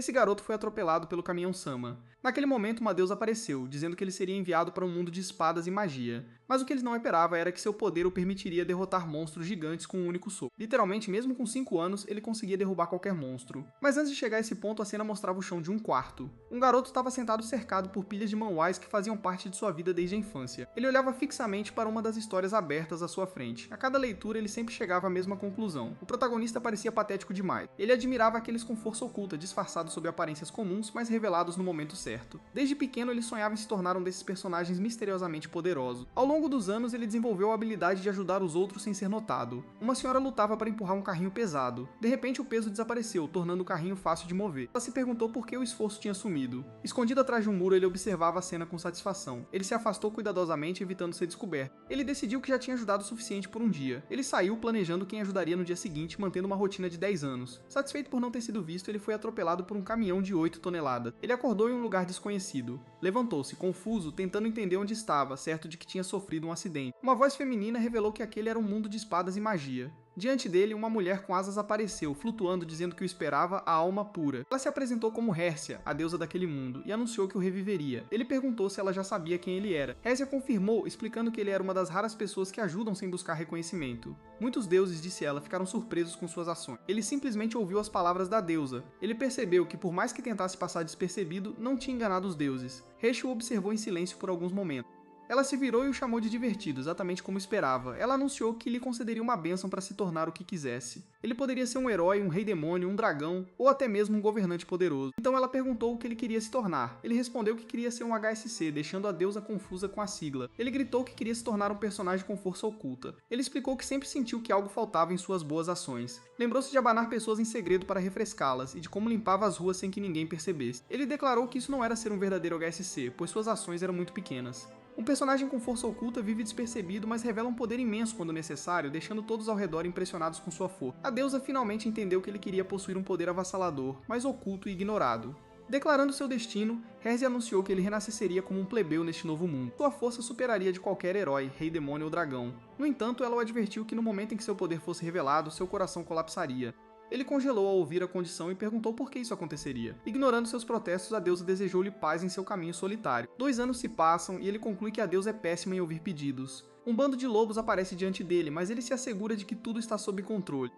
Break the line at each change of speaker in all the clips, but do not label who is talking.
Esse garoto foi atropelado pelo caminhão Sama. Naquele momento, uma deusa apareceu, dizendo que ele seria enviado para um mundo de espadas e magia. Mas o que eles não esperavam era que seu poder o permitiria derrotar monstros gigantes com um único soco. Literalmente, mesmo com 5 anos, ele conseguia derrubar qualquer monstro. Mas antes de chegar a esse ponto, a cena mostrava o chão de um quarto. Um garoto estava sentado cercado por pilhas de manhwas que faziam parte de sua vida desde a infância. Ele olhava fixamente para uma das histórias abertas à sua frente. A cada leitura, ele sempre chegava à mesma conclusão. O protagonista parecia patético demais. Ele admirava aqueles com força oculta, disfarçados sob aparências comuns, mas revelados no momento certo. Desde pequeno, ele sonhava em se tornar um desses personagens misteriosamente poderosos. Ao longo dos anos, ele desenvolveu a habilidade de ajudar os outros sem ser notado. Uma senhora lutava para empurrar um carrinho pesado. De repente, o peso desapareceu, tornando o carrinho fácil de mover. Ela se perguntou por que o esforço tinha sumido. Escondido atrás de um muro, ele observava a cena com satisfação. Ele se afastou cuidadosamente, evitando ser descoberto. Ele decidiu que já tinha ajudado o suficiente por um dia. Ele saiu planejando quem ajudaria no dia seguinte, mantendo uma rotina de 10 anos. Satisfeito por não ter sido visto, ele foi atropelado por um caminhão de 8 toneladas. Ele acordou em um lugar desconhecido. Levantou-se, confuso, tentando entender onde estava, certo de que tinha sofrido um acidente. Uma voz feminina revelou que aquele era um mundo de espadas e magia. Diante dele, uma mulher com asas apareceu, flutuando, dizendo que o esperava a alma pura. Ela se apresentou como Hércia, a deusa daquele mundo, e anunciou que o reviveria. Ele perguntou se ela já sabia quem ele era. Hércia confirmou, explicando que ele era uma das raras pessoas que ajudam sem buscar reconhecimento. Muitos deuses, disse ela, ficaram surpresos com suas ações. Ele simplesmente ouviu as palavras da deusa. Ele percebeu que, por mais que tentasse passar despercebido, não tinha enganado os deuses. Hesh o observou em silêncio por alguns momentos. Ela se virou e o chamou de divertido, exatamente como esperava. Ela anunciou que lhe concederia uma bênção para se tornar o que quisesse. Ele poderia ser um herói, um rei demônio, um dragão, ou até mesmo um governante poderoso. Então ela perguntou o que ele queria se tornar. Ele respondeu que queria ser um HSC, deixando a deusa confusa com a sigla. Ele gritou que queria se tornar um personagem com força oculta. Ele explicou que sempre sentiu que algo faltava em suas boas ações. Lembrou-se de abanar pessoas em segredo para refrescá-las, e de como limpava as ruas sem que ninguém percebesse. Ele declarou que isso não era ser um verdadeiro HSC, pois suas ações eram muito pequenas. Um personagem com força oculta vive despercebido, mas revela um poder imenso quando necessário, deixando todos ao redor impressionados com sua força. A deusa finalmente entendeu que ele queria possuir um poder avassalador, mas oculto e ignorado. Declarando seu destino, Herze anunciou que ele renasceria como um plebeu neste novo mundo. Sua força superaria de qualquer herói, rei demônio ou dragão. No entanto, ela o advertiu que no momento em que seu poder fosse revelado, seu coração colapsaria. Ele congelou ao ouvir a condição e perguntou por que isso aconteceria. Ignorando seus protestos, a deusa desejou-lhe paz em seu caminho solitário. 2 anos se passam e ele conclui que a deusa é péssima em ouvir pedidos. Um bando de lobos aparece diante dele, mas ele se assegura de que tudo está sob controle.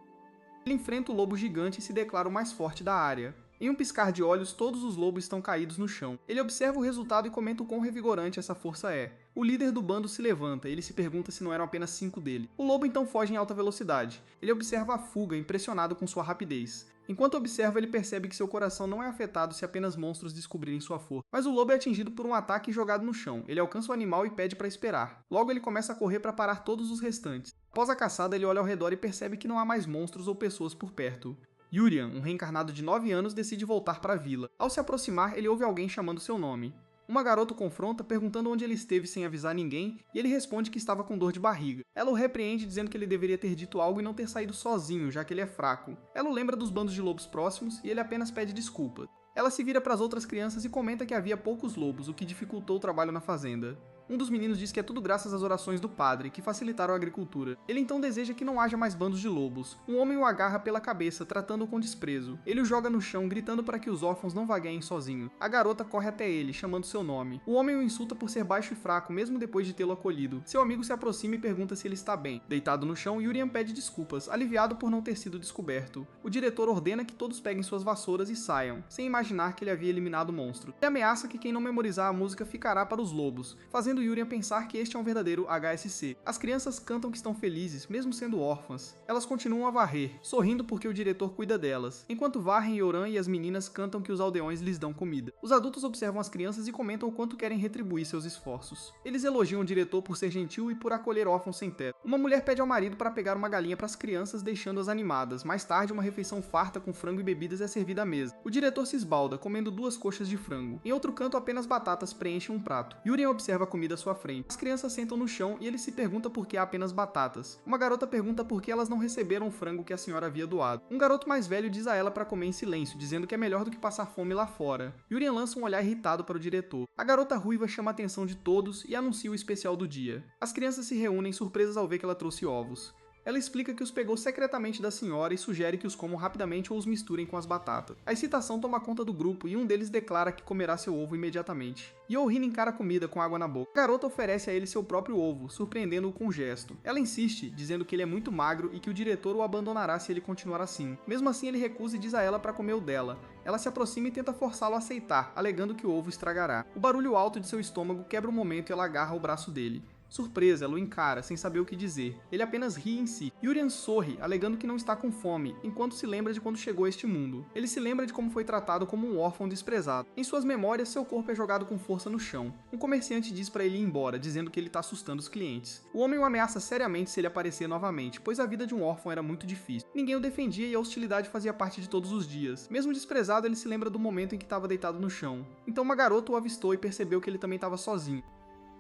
Ele enfrenta o lobo gigante e se declara o mais forte da área. Em um piscar de olhos, todos os lobos estão caídos no chão. Ele observa o resultado e comenta o quão revigorante essa força é. O líder do bando se levanta e ele se pergunta se não eram apenas 5 dele. O lobo então foge em alta velocidade. Ele observa a fuga, impressionado com sua rapidez. Enquanto observa, ele percebe que seu coração não é afetado se apenas monstros descobrirem sua força. Mas o lobo é atingido por um ataque e jogado no chão. Ele alcança o animal e pede para esperar. Logo ele começa a correr para parar todos os restantes. Após a caçada, ele olha ao redor e percebe que não há mais monstros ou pessoas por perto. Yurian, um reencarnado de 9 anos, decide voltar para a vila. Ao se aproximar, ele ouve alguém chamando seu nome. Uma garota o confronta, perguntando onde ele esteve sem avisar ninguém, e ele responde que estava com dor de barriga. Ela o repreende, dizendo que ele deveria ter dito algo e não ter saído sozinho, já que ele é fraco. Ela o lembra dos bandos de lobos próximos, e ele apenas pede desculpas. Ela se vira para as outras crianças e comenta que havia poucos lobos, o que dificultou o trabalho na fazenda. Um dos meninos diz que é tudo graças às orações do padre, que facilitaram a agricultura. Ele então deseja que não haja mais bandos de lobos. Um homem o agarra pela cabeça, tratando-o com desprezo. Ele o joga no chão, gritando para que os órfãos não vagueiem sozinhos. A garota corre até ele, chamando seu nome. O homem o insulta por ser baixo e fraco, mesmo depois de tê-lo acolhido. Seu amigo se aproxima e pergunta se ele está bem. Deitado no chão, Yurian pede desculpas, aliviado por não ter sido descoberto. O diretor ordena que todos peguem suas vassouras e saiam, sem imaginar que ele havia eliminado o monstro. Ele ameaça que quem não memorizar a música ficará para os lobos, fazendo Yurian pensar que este é um verdadeiro HSC. As crianças cantam que estão felizes, mesmo sendo órfãs. Elas continuam a varrer, sorrindo porque o diretor cuida delas. Enquanto varrem, Yoran e as meninas cantam que os aldeões lhes dão comida. Os adultos observam as crianças e comentam o quanto querem retribuir seus esforços. Eles elogiam o diretor por ser gentil e por acolher órfãos sem teto. Uma mulher pede ao marido para pegar uma galinha para as crianças, deixando-as animadas. Mais tarde, uma refeição farta com frango e bebidas é servida à mesa. O diretor se esbalda, comendo 2 coxas de frango. Em outro canto, apenas batatas preenchem um prato. Yurian observa a comida à sua frente. As crianças sentam no chão e ele se pergunta por que há apenas batatas. Uma garota pergunta por que elas não receberam o frango que a senhora havia doado. Um garoto mais velho diz a ela para comer em silêncio, dizendo que é melhor do que passar fome lá fora. Yurian lança um olhar irritado para o diretor. A garota ruiva chama a atenção de todos e anuncia o especial do dia. As crianças se reúnem surpresas ao ver que ela trouxe ovos. Ela explica que os pegou secretamente da senhora e sugere que os comam rapidamente ou os misturem com as batatas. A excitação toma conta do grupo e um deles declara que comerá seu ovo imediatamente. Yorin encara a comida com água na boca. A garota oferece a ele seu próprio ovo, surpreendendo-o com um gesto. Ela insiste, dizendo que ele é muito magro e que o diretor o abandonará se ele continuar assim. Mesmo assim, ele recusa e diz a ela para comer o dela. Ela se aproxima e tenta forçá-lo a aceitar, alegando que o ovo estragará. O barulho alto de seu estômago quebra o momento e ela agarra o braço dele. Surpresa, ela o encara, sem saber o que dizer. Ele apenas ri em si. Yurian sorri, alegando que não está com fome, enquanto se lembra de quando chegou a este mundo. Ele se lembra de como foi tratado como um órfão desprezado. Em suas memórias, seu corpo é jogado com força no chão. Um comerciante diz para ele ir embora, dizendo que ele está assustando os clientes. O homem o ameaça seriamente se ele aparecer novamente, pois a vida de um órfão era muito difícil. Ninguém o defendia e a hostilidade fazia parte de todos os dias. Mesmo desprezado, ele se lembra do momento em que estava deitado no chão. Então uma garota o avistou e percebeu que ele também estava sozinho.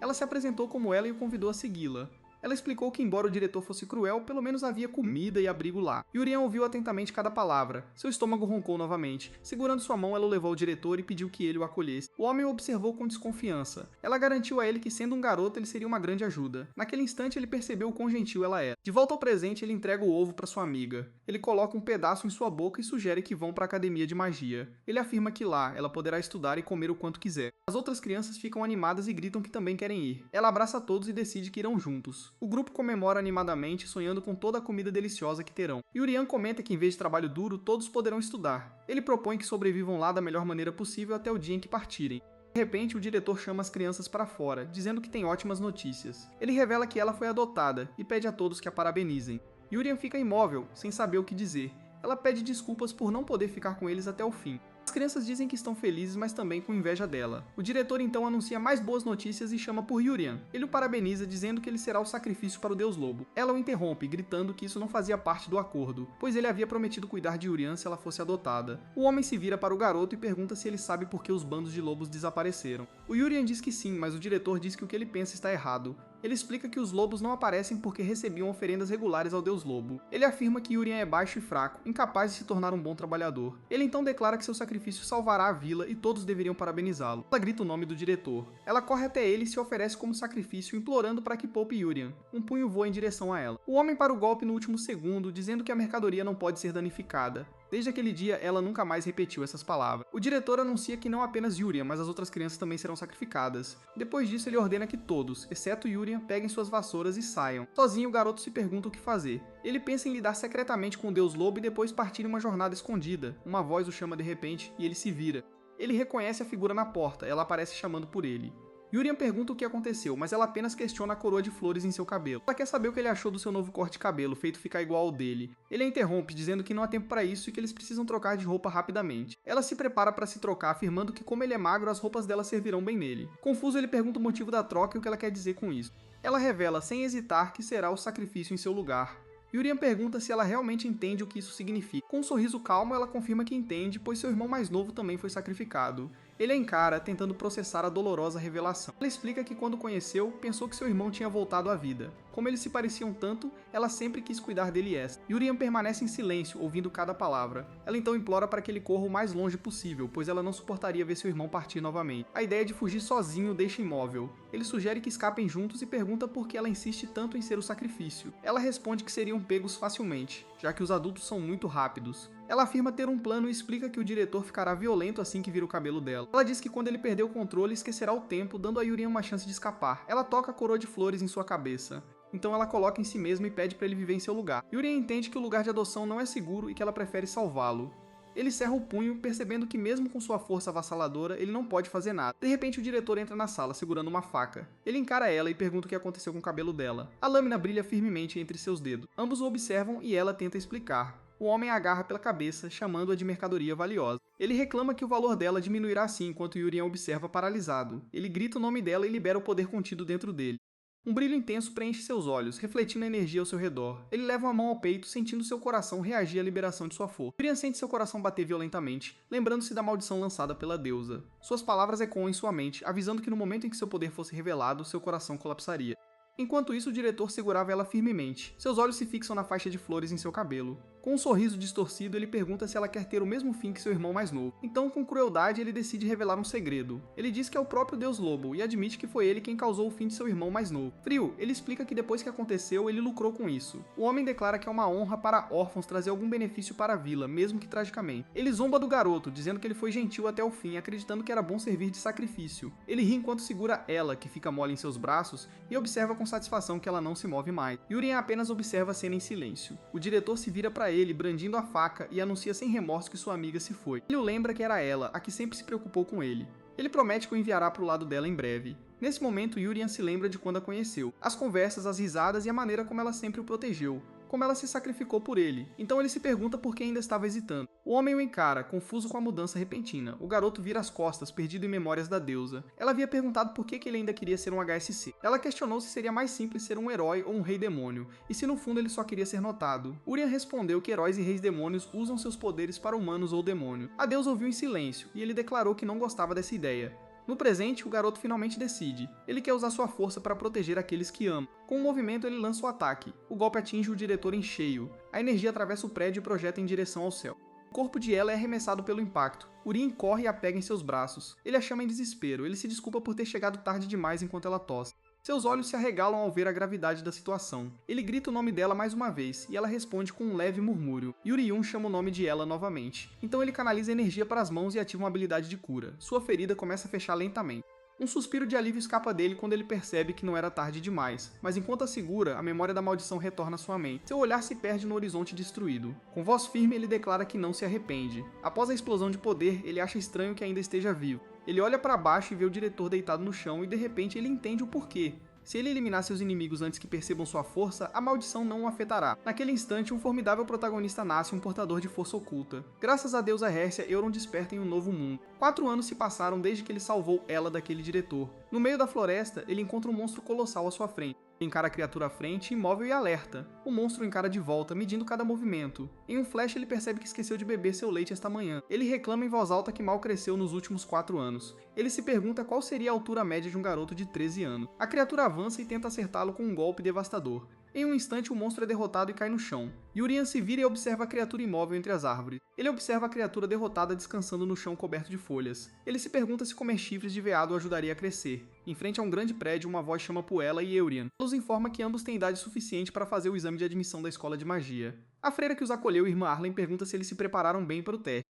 Ela se apresentou como ela e o convidou a segui-la. Ela explicou que, embora o diretor fosse cruel, pelo menos havia comida e abrigo lá. Yurian ouviu atentamente cada palavra. Seu estômago roncou novamente. Segurando sua mão, ela o levou ao diretor e pediu que ele o acolhesse. O homem o observou com desconfiança. Ela garantiu a ele que, sendo um garoto, ele seria uma grande ajuda. Naquele instante, ele percebeu o quão gentil ela era. De volta ao presente, ele entrega o ovo para sua amiga. Ele coloca um pedaço em sua boca e sugere que vão para a academia de magia. Ele afirma que lá, ela poderá estudar e comer o quanto quiser. As outras crianças ficam animadas e gritam que também querem ir. Ela abraça todos e decide que irão juntos. O grupo comemora animadamente, sonhando com toda a comida deliciosa que terão. Yurian comenta que em vez de trabalho duro, todos poderão estudar. Ele propõe que sobrevivam lá da melhor maneira possível até o dia em que partirem. De repente, o diretor chama as crianças para fora, dizendo que tem ótimas notícias. Ele revela que ela foi adotada e pede a todos que a parabenizem. Yurian fica imóvel, sem saber o que dizer. Ela pede desculpas por não poder ficar com eles até o fim. As crianças dizem que estão felizes, mas também com inveja dela. O diretor então anuncia mais boas notícias e chama por Yurian. Ele o parabeniza, dizendo que ele será o sacrifício para o deus lobo. Ela o interrompe, gritando que isso não fazia parte do acordo, pois ele havia prometido cuidar de Yurian se ela fosse adotada. O homem se vira para o garoto e pergunta se ele sabe por que os bandos de lobos desapareceram. O Yurian diz que sim, mas o diretor diz que o que ele pensa está errado. Ele explica que os lobos não aparecem porque recebiam oferendas regulares ao deus lobo. Ele afirma que Yurian é baixo e fraco, incapaz de se tornar um bom trabalhador. Ele então declara que seu sacrifício salvará a vila e todos deveriam parabenizá-lo. Ela grita o nome do diretor. Ela corre até ele e se oferece como sacrifício, implorando para que poupe Yurian. Um punho voa em direção a ela. O homem para o golpe no último segundo, dizendo que a mercadoria não pode ser danificada. Desde aquele dia, ela nunca mais repetiu essas palavras. O diretor anuncia que não apenas Yurian, mas as outras crianças também serão sacrificadas. Depois disso, ele ordena que todos, exceto Yurian, peguem suas vassouras e saiam. Sozinho, o garoto se pergunta o que fazer. Ele pensa em lidar secretamente com o deus lobo e depois partir em uma jornada escondida. Uma voz o chama de repente e ele se vira. Ele reconhece a figura na porta, ela aparece chamando por ele. Yurian pergunta o que aconteceu, mas ela apenas questiona a coroa de flores em seu cabelo. Ela quer saber o que ele achou do seu novo corte de cabelo, feito ficar igual ao dele. Ele a interrompe, dizendo que não há tempo para isso e que eles precisam trocar de roupa rapidamente. Ela se prepara para se trocar, afirmando que como ele é magro, as roupas dela servirão bem nele. Confuso, ele pergunta o motivo da troca e o que ela quer dizer com isso. Ela revela, sem hesitar, que será o sacrifício em seu lugar. Yurian pergunta se ela realmente entende o que isso significa. Com um sorriso calmo, ela confirma que entende, pois seu irmão mais novo também foi sacrificado. Ele a encara, tentando processar a dolorosa revelação. Ela explica que quando o conheceu, pensou que seu irmão tinha voltado à vida. Como eles se pareciam tanto, ela sempre quis cuidar dele esta. Yurian permanece em silêncio, ouvindo cada palavra. Ela então implora para que ele corra o mais longe possível, pois ela não suportaria ver seu irmão partir novamente. A ideia de fugir sozinho o deixa imóvel. Ele sugere que escapem juntos e pergunta por que ela insiste tanto em ser o sacrifício. Ela responde que seriam pegos facilmente, já que os adultos são muito rápidos. Ela afirma ter um plano e explica que o diretor ficará violento assim que vira o cabelo dela. Ela diz que quando ele perder o controle, esquecerá o tempo, dando a Yurian uma chance de escapar. Ela toca a coroa de flores em sua cabeça. Então ela coloca em si mesma e pede para ele viver em seu lugar. Yurian entende que o lugar de adoção não é seguro e que ela prefere salvá-lo. Ele cerra o punho, percebendo que mesmo com sua força avassaladora, ele não pode fazer nada. De repente, o diretor entra na sala, segurando uma faca. Ele encara ela e pergunta o que aconteceu com o cabelo dela. A lâmina brilha firmemente entre seus dedos. Ambos o observam e ela tenta explicar. O homem a agarra pela cabeça, chamando-a de mercadoria valiosa. Ele reclama que o valor dela diminuirá assim enquanto Yurian observa paralisado. Ele grita o nome dela e libera o poder contido dentro dele. Um brilho intenso preenche seus olhos, refletindo a energia ao seu redor. Ele leva uma mão ao peito, sentindo seu coração reagir à liberação de sua força. Yurian sente seu coração bater violentamente, lembrando-se da maldição lançada pela deusa. Suas palavras ecoam em sua mente, avisando que no momento em que seu poder fosse revelado, seu coração colapsaria. Enquanto isso, o diretor segurava ela firmemente. Seus olhos se fixam na faixa de flores em seu cabelo. Com um sorriso distorcido, ele pergunta se ela quer ter o mesmo fim que seu irmão mais novo. Então, com crueldade, ele decide revelar um segredo. Ele diz que é o próprio Deus Lobo e admite que foi ele quem causou o fim de seu irmão mais novo. Frio, ele explica que depois que aconteceu, ele lucrou com isso. O homem declara que é uma honra para órfãos trazer algum benefício para a vila, mesmo que tragicamente. Ele zomba do garoto, dizendo que ele foi gentil até o fim, acreditando que era bom servir de sacrifício. Ele ri enquanto segura ela, que fica mole em seus braços, e observa com satisfação que ela não se move mais. Urien apenas observa a cena em silêncio. O diretor se vira para ele, brandindo a faca, e anuncia sem remorso que sua amiga se foi. Ele o lembra que era ela, a que sempre se preocupou com ele. Ele promete que o enviará para o lado dela em breve. Nesse momento, Urien se lembra de quando a conheceu, as conversas, as risadas e a maneira como ela sempre o protegeu, como ela se sacrificou por ele. Então ele se pergunta por que ainda estava hesitando. O homem o encara, confuso com a mudança repentina. O garoto vira as costas, perdido em memórias da deusa. Ela havia perguntado por que ele ainda queria ser um HSC. Ela questionou se seria mais simples ser um herói ou um rei demônio, e se no fundo ele só queria ser notado. Urien respondeu que heróis e reis demônios usam seus poderes para humanos ou demônio. A deusa ouviu em silêncio, e ele declarou que não gostava dessa ideia. No presente, o garoto finalmente decide. Ele quer usar sua força para proteger aqueles que ama. Com um movimento, ele lança o ataque. O golpe atinge o diretor em cheio. A energia atravessa o prédio e projeta em direção ao céu. O corpo de ela é arremessado pelo impacto. Urien corre e a pega em seus braços. Ele a chama em desespero. Ele se desculpa por ter chegado tarde demais enquanto ela tosse. Seus olhos se arregalam ao ver a gravidade da situação. Ele grita o nome dela mais uma vez, e ela responde com um leve murmúrio. Yuri-yun chama o nome de ela novamente. Então ele canaliza energia para as mãos e ativa uma habilidade de cura. Sua ferida começa a fechar lentamente. Um suspiro de alívio escapa dele quando ele percebe que não era tarde demais, mas enquanto a segura, a memória da maldição retorna à sua mente. Seu olhar se perde no horizonte destruído. Com voz firme, ele declara que não se arrepende. Após a explosão de poder, ele acha estranho que ainda esteja vivo. Ele olha para baixo e vê o diretor deitado no chão e de repente ele entende o porquê. Se ele eliminar seus inimigos antes que percebam sua força, a maldição não o afetará. Naquele instante, um formidável protagonista nasce, um portador de força oculta. Graças a deusa Hércia, Euron desperta em um novo mundo. 4 anos se passaram desde que ele salvou ela daquele diretor. No meio da floresta, ele encontra um monstro colossal à sua frente. Encara a criatura à frente, imóvel e alerta. O monstro encara de volta, medindo cada movimento. Em um flash, ele percebe que esqueceu de beber seu leite esta manhã. Ele reclama em voz alta que mal cresceu nos últimos 4 anos. Ele se pergunta qual seria a altura média de um garoto de 13 anos. A criatura avança e tenta acertá-lo com um golpe devastador. Em um instante, o monstro é derrotado e cai no chão. Urien se vira e observa a criatura imóvel entre as árvores. Ele observa a criatura derrotada descansando no chão coberto de folhas. Ele se pergunta se comer chifres de veado o ajudaria a crescer. Em frente a um grande prédio, uma voz chama por ela e Urien. Ela os informa que ambos têm idade suficiente para fazer o exame de admissão da escola de magia. A freira que os acolheu, irmã Arlen, pergunta se eles se prepararam bem para o teste.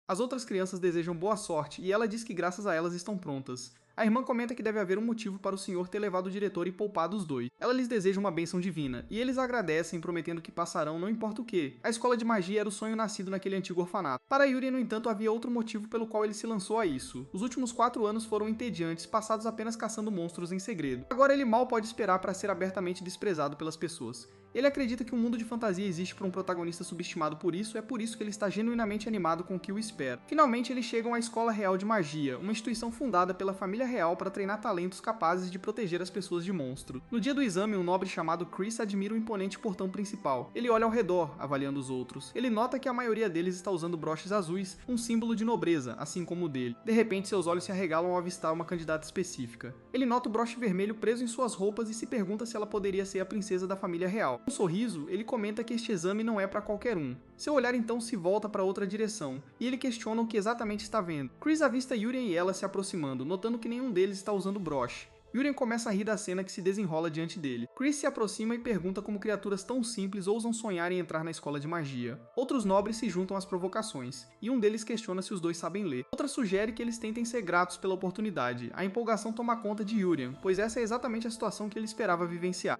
As outras crianças desejam boa sorte e ela diz que graças a elas estão prontas. A irmã comenta que deve haver um motivo para o senhor ter levado o diretor e poupado os dois. Ela lhes deseja uma bênção divina, e eles agradecem, prometendo que passarão não importa o que. A escola de magia era o sonho nascido naquele antigo orfanato. Para Yuri, no entanto, havia outro motivo pelo qual ele se lançou a isso. Os últimos 4 anos foram entediantes, passados apenas caçando monstros em segredo. Agora ele mal pode esperar para ser abertamente desprezado pelas pessoas. Ele acredita que um mundo de fantasia existe para um protagonista subestimado por isso, é por isso que ele está genuinamente animado com o que o espera. Finalmente, eles chegam à Escola Real de Magia, uma instituição fundada pela família real para treinar talentos capazes de proteger as pessoas de monstros. No dia do exame, um nobre chamado Chris admira o imponente portão principal. Ele olha ao redor, avaliando os outros. Ele nota que a maioria deles está usando broches azuis, um símbolo de nobreza, assim como o dele. De repente, seus olhos se arregalam ao avistar uma candidata específica. Ele nota o broche vermelho preso em suas roupas e se pergunta se ela poderia ser a princesa da família real. Com um sorriso, ele comenta que este exame não é para qualquer um. Seu olhar então se volta para outra direção, e ele questiona o que exatamente está vendo. Chris avista Urien e ela se aproximando, notando que nenhum deles está usando broche. Urien começa a rir da cena que se desenrola diante dele. Chris se aproxima e pergunta como criaturas tão simples ousam sonhar em entrar na escola de magia. Outros nobres se juntam às provocações, e um deles questiona se os dois sabem ler. Outra sugere que eles tentem ser gratos pela oportunidade. A empolgação toma conta de Urien, pois essa é exatamente a situação que ele esperava vivenciar.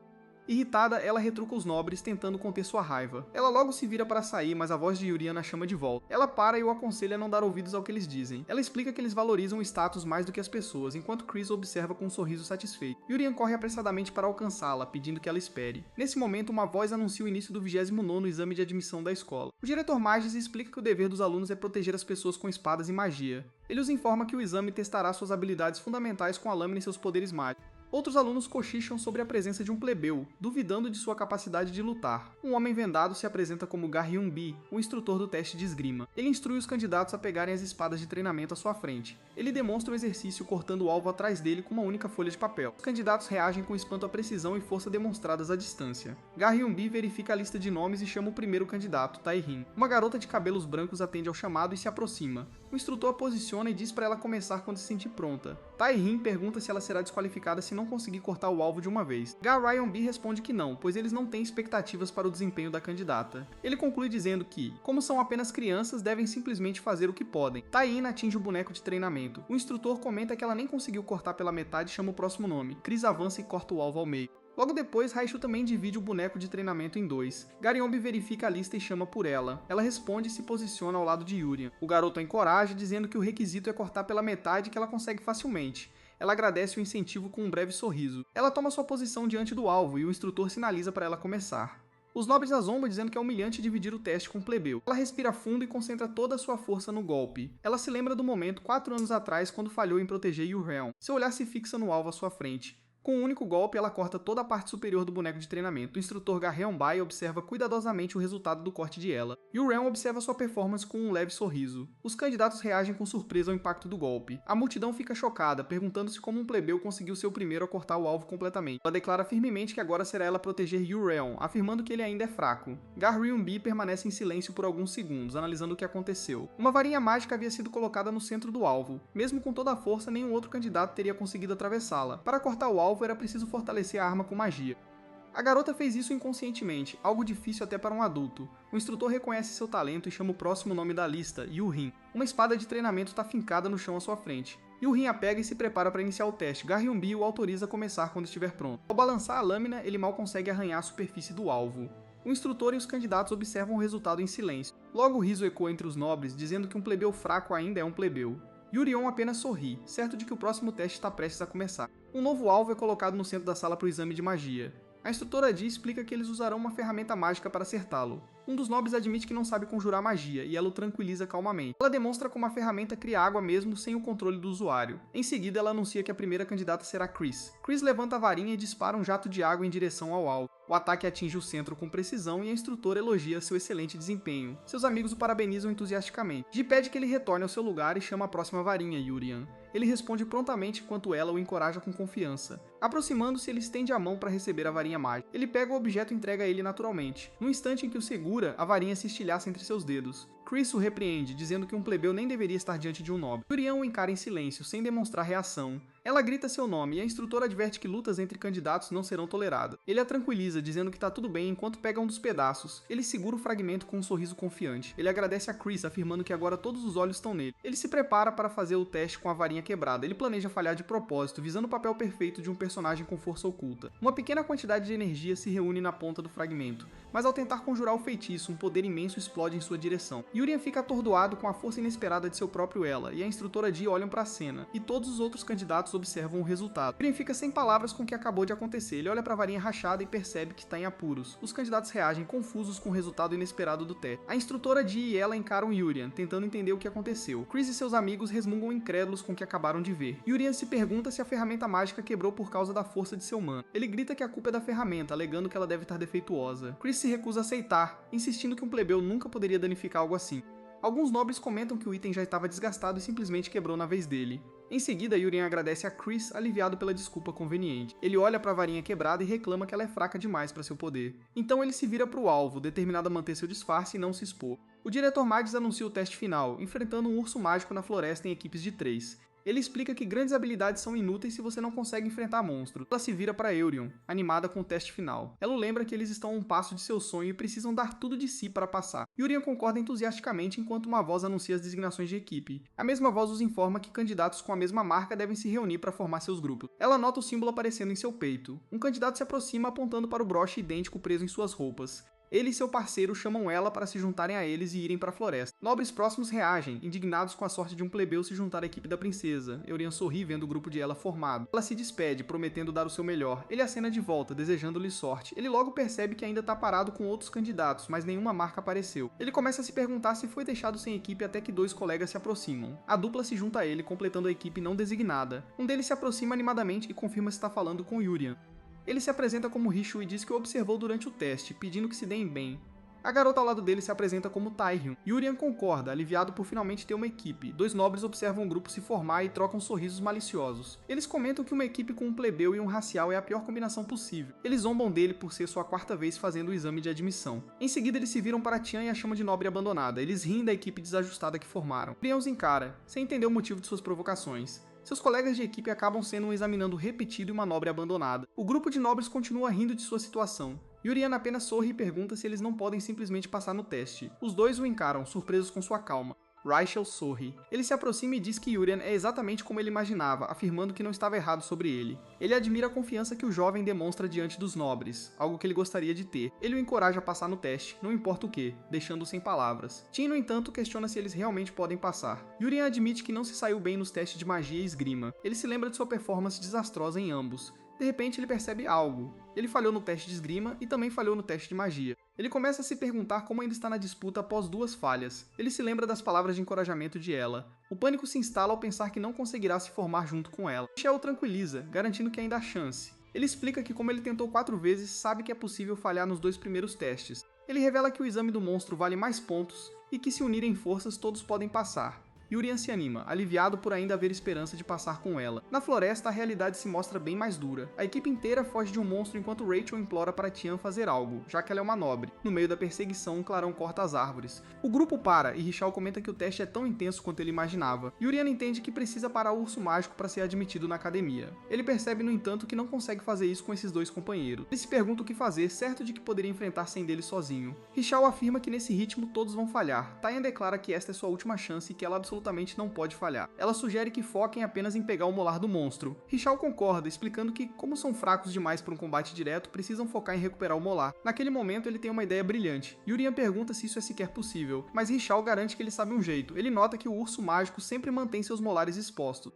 Irritada, ela retruca os nobres, tentando conter sua raiva. Ela logo se vira para sair, mas a voz de Urien a chama de volta. Ela para e o aconselha a não dar ouvidos ao que eles dizem. Ela explica que eles valorizam o status mais do que as pessoas, enquanto Chris observa com um sorriso satisfeito. Urien corre apressadamente para alcançá-la, pedindo que ela espere. Nesse momento, uma voz anuncia o início do 29º exame de admissão da escola. O diretor Magis explica que o dever dos alunos é proteger as pessoas com espadas e magia. Ele os informa que o exame testará suas habilidades fundamentais com a lâmina e seus poderes mágicos. Outros alunos cochicham sobre a presença de um plebeu, duvidando de sua capacidade de lutar. Um homem vendado se apresenta como Ga Hyun-bi, o instrutor do teste de esgrima. Ele instrui os candidatos a pegarem as espadas de treinamento à sua frente. Ele demonstra o exercício cortando o alvo atrás dele com uma única folha de papel. Os candidatos reagem com espanto à precisão e força demonstradas à distância. Ga Hyun-bi verifica a lista de nomes e chama o primeiro candidato, Tae-rin. Uma garota de cabelos brancos atende ao chamado e se aproxima. O instrutor a posiciona e diz para ela começar quando se sentir pronta. Tae-rin pergunta se ela será desqualificada se não conseguir cortar o alvo de uma vez. Ga Ryun-bi responde que não, pois eles não têm expectativas para o desempenho da candidata. Ele conclui dizendo que, como são apenas crianças, devem simplesmente fazer o que podem. Tae-in atinge o boneco de treinamento. O instrutor comenta que ela nem conseguiu cortar pela metade e chama o próximo nome. Chris avança e corta o alvo ao meio. Logo depois, Raichu também divide o boneco de treinamento em dois. Garyon-bi verifica a lista e chama por ela. Ela responde e se posiciona ao lado de Yurian. O garoto a encoraja, dizendo que o requisito é cortar pela metade e que ela consegue facilmente. Ela agradece o incentivo com um breve sorriso. Ela toma sua posição diante do alvo e o instrutor sinaliza para ela começar. Os nobres a zombam dizendo que é humilhante dividir o teste com o plebeu. Ela respira fundo e concentra toda a sua força no golpe. Ela se lembra do momento 4 anos atrás quando falhou em proteger Yu-Reon. Seu olhar se fixa no alvo à sua frente. Com um único golpe, ela corta toda a parte superior do boneco de treinamento. O instrutor Ga Hyun-bai observa cuidadosamente o resultado do corte de ela. Yu-Reon observa sua performance com um leve sorriso. Os candidatos reagem com surpresa ao impacto do golpe. A multidão fica chocada, perguntando-se como um plebeu conseguiu ser o primeiro a cortar o alvo completamente. Ela declara firmemente que agora será ela proteger Yu-Reon, afirmando que ele ainda é fraco. Ga Ryun-bi permanece em silêncio por alguns segundos, analisando o que aconteceu. Uma varinha mágica havia sido colocada no centro do alvo. Mesmo com toda a força, nenhum outro candidato teria conseguido atravessá-la. Para cortar o alvo, era preciso fortalecer a arma com magia. A garota fez isso inconscientemente, algo difícil até para um adulto. O instrutor reconhece seu talento e chama o próximo nome da lista, Yu-Rin. Uma espada de treinamento está fincada no chão à sua frente. Yu-Rin a pega e se prepara para iniciar o teste. Ga Hyun-bi o autoriza a começar quando estiver pronto. Ao balançar a lâmina, ele mal consegue arranhar a superfície do alvo. O instrutor e os candidatos observam o resultado em silêncio. Logo o riso ecoa entre os nobres, dizendo que um plebeu fraco ainda é um plebeu. Yurion apenas sorri, certo de que o próximo teste está prestes a começar. Um novo alvo é colocado no centro da sala para o exame de magia. A instrutora Di explica que eles usarão uma ferramenta mágica para acertá-lo. Um dos nobres admite que não sabe conjurar magia, e ela o tranquiliza calmamente. Ela demonstra como a ferramenta cria água mesmo sem o controle do usuário. Em seguida, ela anuncia que a primeira candidata será Chris. Chris levanta a varinha e dispara um jato de água em direção ao alvo. O ataque atinge o centro com precisão e a instrutora elogia seu excelente desempenho. Seus amigos o parabenizam entusiasticamente. Ji pede que ele retorne ao seu lugar e chama a próxima varinha, Yurian. Ele responde prontamente enquanto ela o encoraja com confiança. Aproximando-se, ele estende a mão para receber a varinha mágica. Ele pega o objeto e entrega a ele naturalmente. No instante em que o segura, a varinha se estilhaça entre seus dedos. Chris o repreende, dizendo que um plebeu nem deveria estar diante de um nobre. Yurian o encara em silêncio, sem demonstrar reação. Ela grita seu nome e a instrutora adverte que lutas entre candidatos não serão toleradas. Ele a tranquiliza, dizendo que tá tudo bem enquanto pega um dos pedaços. Ele segura o fragmento com um sorriso confiante. Ele agradece a Chris, afirmando que agora todos os olhos estão nele. Ele se prepara para fazer o teste com a varinha quebrada. Ele planeja falhar de propósito, visando o papel perfeito de um personagem com força oculta. Uma pequena quantidade de energia se reúne na ponta do fragmento, mas ao tentar conjurar o feitiço, um poder imenso explode em sua direção. Yurian fica atordoado com a força inesperada de seu próprio ela, e a instrutora Di olham para a cena, e todos os outros candidatos observam o resultado. Yurian fica sem palavras com o que acabou de acontecer. Ele olha para a varinha rachada e percebe que está em apuros. Os candidatos reagem confusos com o resultado inesperado do teste. A instrutora Di e ela encaram Yurian, tentando entender o que aconteceu. Chris e seus amigos resmungam incrédulos com o que acabaram de ver. Yurian se pergunta se a ferramenta mágica quebrou por causa da força de seu mano. Ele grita que a culpa é da ferramenta, alegando que ela deve estar defeituosa. Chris se recusa a aceitar, insistindo que um plebeu nunca poderia danificar algo assim. Alguns nobres comentam que o item já estava desgastado e simplesmente quebrou na vez dele. Em seguida, Yurian agradece a Chris, aliviado pela desculpa conveniente. Ele olha para a varinha quebrada e reclama que ela é fraca demais para seu poder. Então ele se vira para o alvo, determinado a manter seu disfarce e não se expor. O diretor Mags anuncia o teste final, enfrentando um urso mágico na floresta em equipes de 3. Ele explica que grandes habilidades são inúteis se você não consegue enfrentar monstros. Ela se vira para Eurion, animada com o teste final. Ela lembra que eles estão a um passo de seu sonho e precisam dar tudo de si para passar. Eurion concorda entusiasticamente enquanto uma voz anuncia as designações de equipe. A mesma voz os informa que candidatos com a mesma marca devem se reunir para formar seus grupos. Ela nota o símbolo aparecendo em seu peito. Um candidato se aproxima apontando para o broche idêntico preso em suas roupas. Ele e seu parceiro chamam ela para se juntarem a eles e irem para a floresta. Nobres próximos reagem, indignados com a sorte de um plebeu se juntar à equipe da princesa. Eurian sorri vendo o grupo de ela formado. Ela se despede, prometendo dar o seu melhor. Ele acena de volta, desejando-lhe sorte. Ele logo percebe que ainda está parado com outros candidatos, mas nenhuma marca apareceu. Ele começa a se perguntar se foi deixado sem equipe até que 2 colegas se aproximam. A dupla se junta a ele, completando a equipe não designada. Um deles se aproxima animadamente e confirma estar falando com Eurian. Ele se apresenta como Richu e diz que o observou durante o teste, pedindo que se deem bem. A garota ao lado dele se apresenta como Taehyun. Eurian concorda, aliviado por finalmente ter uma equipe. 2 nobres observam o grupo se formar e trocam sorrisos maliciosos. Eles comentam que uma equipe com um plebeu e um racial é a pior combinação possível. Eles zombam dele por ser sua 4ª vez fazendo o exame de admissão. Em seguida eles se viram para Tian e a chama de nobre abandonada. Eles riem da equipe desajustada que formaram. Eurian os encara, sem entender o motivo de suas provocações. Seus colegas de equipe acabam sendo um examinando repetido e uma nobre abandonada. O grupo de nobres continua rindo de sua situação. Eurian apenas sorri e pergunta se eles não podem simplesmente passar no teste. Os dois o encaram, surpresos com sua calma. Raichel sorri. Ele se aproxima e diz que Eurian é exatamente como ele imaginava, afirmando que não estava errado sobre ele. Ele admira a confiança que o jovem demonstra diante dos nobres, algo que ele gostaria de ter. Ele o encoraja a passar no teste, não importa o que, deixando-o sem palavras. Tim, no entanto, questiona se eles realmente podem passar. Eurian admite que não se saiu bem nos testes de magia e esgrima. Ele se lembra de sua performance desastrosa em ambos. De repente ele percebe algo. Ele falhou no teste de esgrima e também falhou no teste de magia. Ele começa a se perguntar como ainda está na disputa após 2 falhas. Ele se lembra das palavras de encorajamento de ela. O pânico se instala ao pensar que não conseguirá se formar junto com ela. Michel o tranquiliza, garantindo que ainda há chance. Ele explica que como ele tentou 4 vezes, sabe que é possível falhar nos 2 primeiros testes. Ele revela que o exame do monstro vale mais pontos e que se unirem forças todos podem passar. Eurian se anima, aliviado por ainda haver esperança de passar com ela. Na floresta, a realidade se mostra bem mais dura. A equipe inteira foge de um monstro enquanto Rachel implora para Tian fazer algo, já que ela é uma nobre. No meio da perseguição, um clarão corta as árvores. O grupo para, e Richal comenta que o teste é tão intenso quanto ele imaginava. Eurian entende que precisa parar o urso mágico para ser admitido na academia. Ele percebe, no entanto, que não consegue fazer isso com esses 2 companheiros. Ele se pergunta o que fazer, certo de que poderia enfrentar sem dele sozinho. Richal afirma que nesse ritmo todos vão falhar. Taehyun declara que esta é sua última chance e que ela absolutamente não pode falhar. Ela sugere que foquem apenas em pegar o molar do monstro. Richal concorda, explicando que, como são fracos demais para um combate direto, precisam focar em recuperar o molar. Naquele momento, ele tem uma ideia brilhante. Eurian pergunta se isso é sequer possível, mas Richal garante que ele sabe um jeito. Ele nota que o urso mágico sempre mantém seus molares expostos.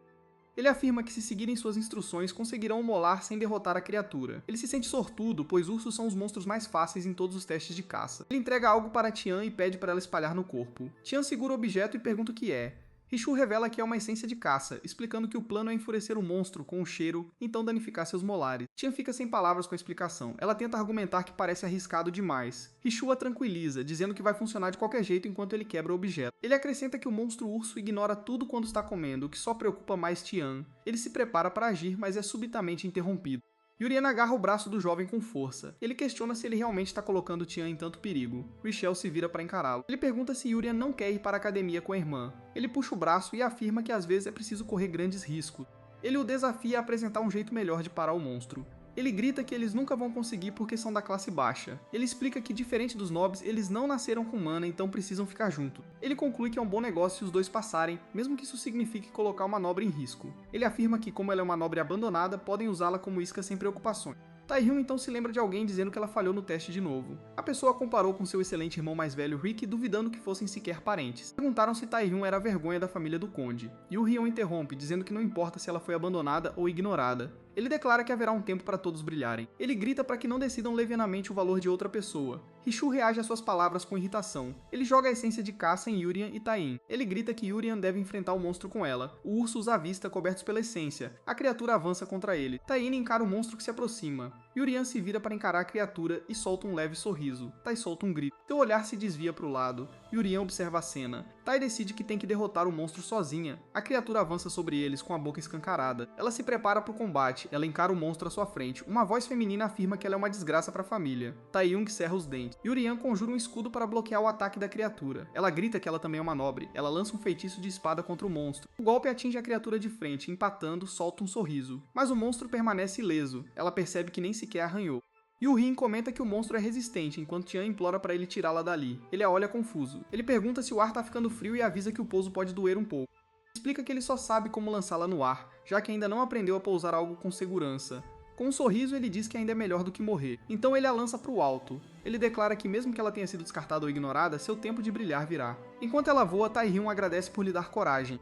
Ele afirma que se seguirem suas instruções, conseguirão o molar sem derrotar a criatura. Ele se sente sortudo, pois ursos são os monstros mais fáceis em todos os testes de caça. Ele entrega algo para Tian e pede para ela espalhar no corpo. Tian segura o objeto e pergunta o que é. Richu revela que é uma essência de caça, explicando que o plano é enfurecer o monstro com o cheiro, então danificar seus molares. Tian fica sem palavras com a explicação. Ela tenta argumentar que parece arriscado demais. Richu a tranquiliza, dizendo que vai funcionar de qualquer jeito enquanto ele quebra o objeto. Ele acrescenta que o monstro urso ignora tudo quando está comendo, o que só preocupa mais Tian. Ele se prepara para agir, mas é subitamente interrompido. Eurian agarra o braço do jovem com força. Ele questiona se ele realmente está colocando Tian em tanto perigo. Richel se vira para encará-lo. Ele pergunta se Eurian não quer ir para a academia com a irmã. Ele puxa o braço e afirma que às vezes é preciso correr grandes riscos. Ele o desafia a apresentar um jeito melhor de parar o monstro. Ele grita que eles nunca vão conseguir porque são da classe baixa. Ele explica que, diferente dos nobres, eles não nasceram com mana, então precisam ficar juntos. Ele conclui que é um bom negócio se os dois passarem, mesmo que isso signifique colocar uma nobre em risco. Ele afirma que, como ela é uma nobre abandonada, podem usá-la como isca sem preocupações. Taehyun então se lembra de alguém dizendo que ela falhou no teste de novo. A pessoa comparou com seu excelente irmão mais velho Rick, duvidando que fossem sequer parentes. Perguntaram se Taehyun era a vergonha da família do conde. E o Rion interrompe, dizendo que não importa se ela foi abandonada ou ignorada. Ele declara que haverá um tempo para todos brilharem. Ele grita para que não decidam levianamente o valor de outra pessoa. Richu reage às suas palavras com irritação. Ele joga a essência de caça em Eurian e Taehyun. Ele grita que Eurian deve enfrentar o monstro com ela. O urso os avista cobertos pela essência. A criatura avança contra ele. Taehyun encara o monstro que se aproxima. Eurian se vira para encarar a criatura e solta um leve sorriso. Tai solta um grito. Seu olhar se desvia para o lado. Eurian observa a cena. Tai decide que tem que derrotar o monstro sozinha. A criatura avança sobre eles com a boca escancarada. Ela se prepara para o combate. Ela encara o monstro à sua frente. Uma voz feminina afirma que ela é uma desgraça para a família. Taehyun cerra os dentes. Eurian conjura um escudo para bloquear o ataque da criatura. Ela grita que ela também é uma nobre. Ela lança um feitiço de espada contra o monstro. O golpe atinge a criatura de frente, empatando, solta um sorriso. Mas o monstro permanece ileso. Ela percebe que nem sequer arranhou. E o Rin comenta que o monstro é resistente, enquanto Tian implora para ele tirá-la dali. Ele a olha confuso. Ele pergunta se o ar tá ficando frio e avisa que o pouso pode doer um pouco. Explica que ele só sabe como lançá-la no ar, já que ainda não aprendeu a pousar algo com segurança. Com um sorriso, ele diz que ainda é melhor do que morrer. Então ele a lança para o alto. Ele declara que mesmo que ela tenha sido descartada ou ignorada, seu tempo de brilhar virá. Enquanto ela voa, Taehyun agradece por lhe dar coragem.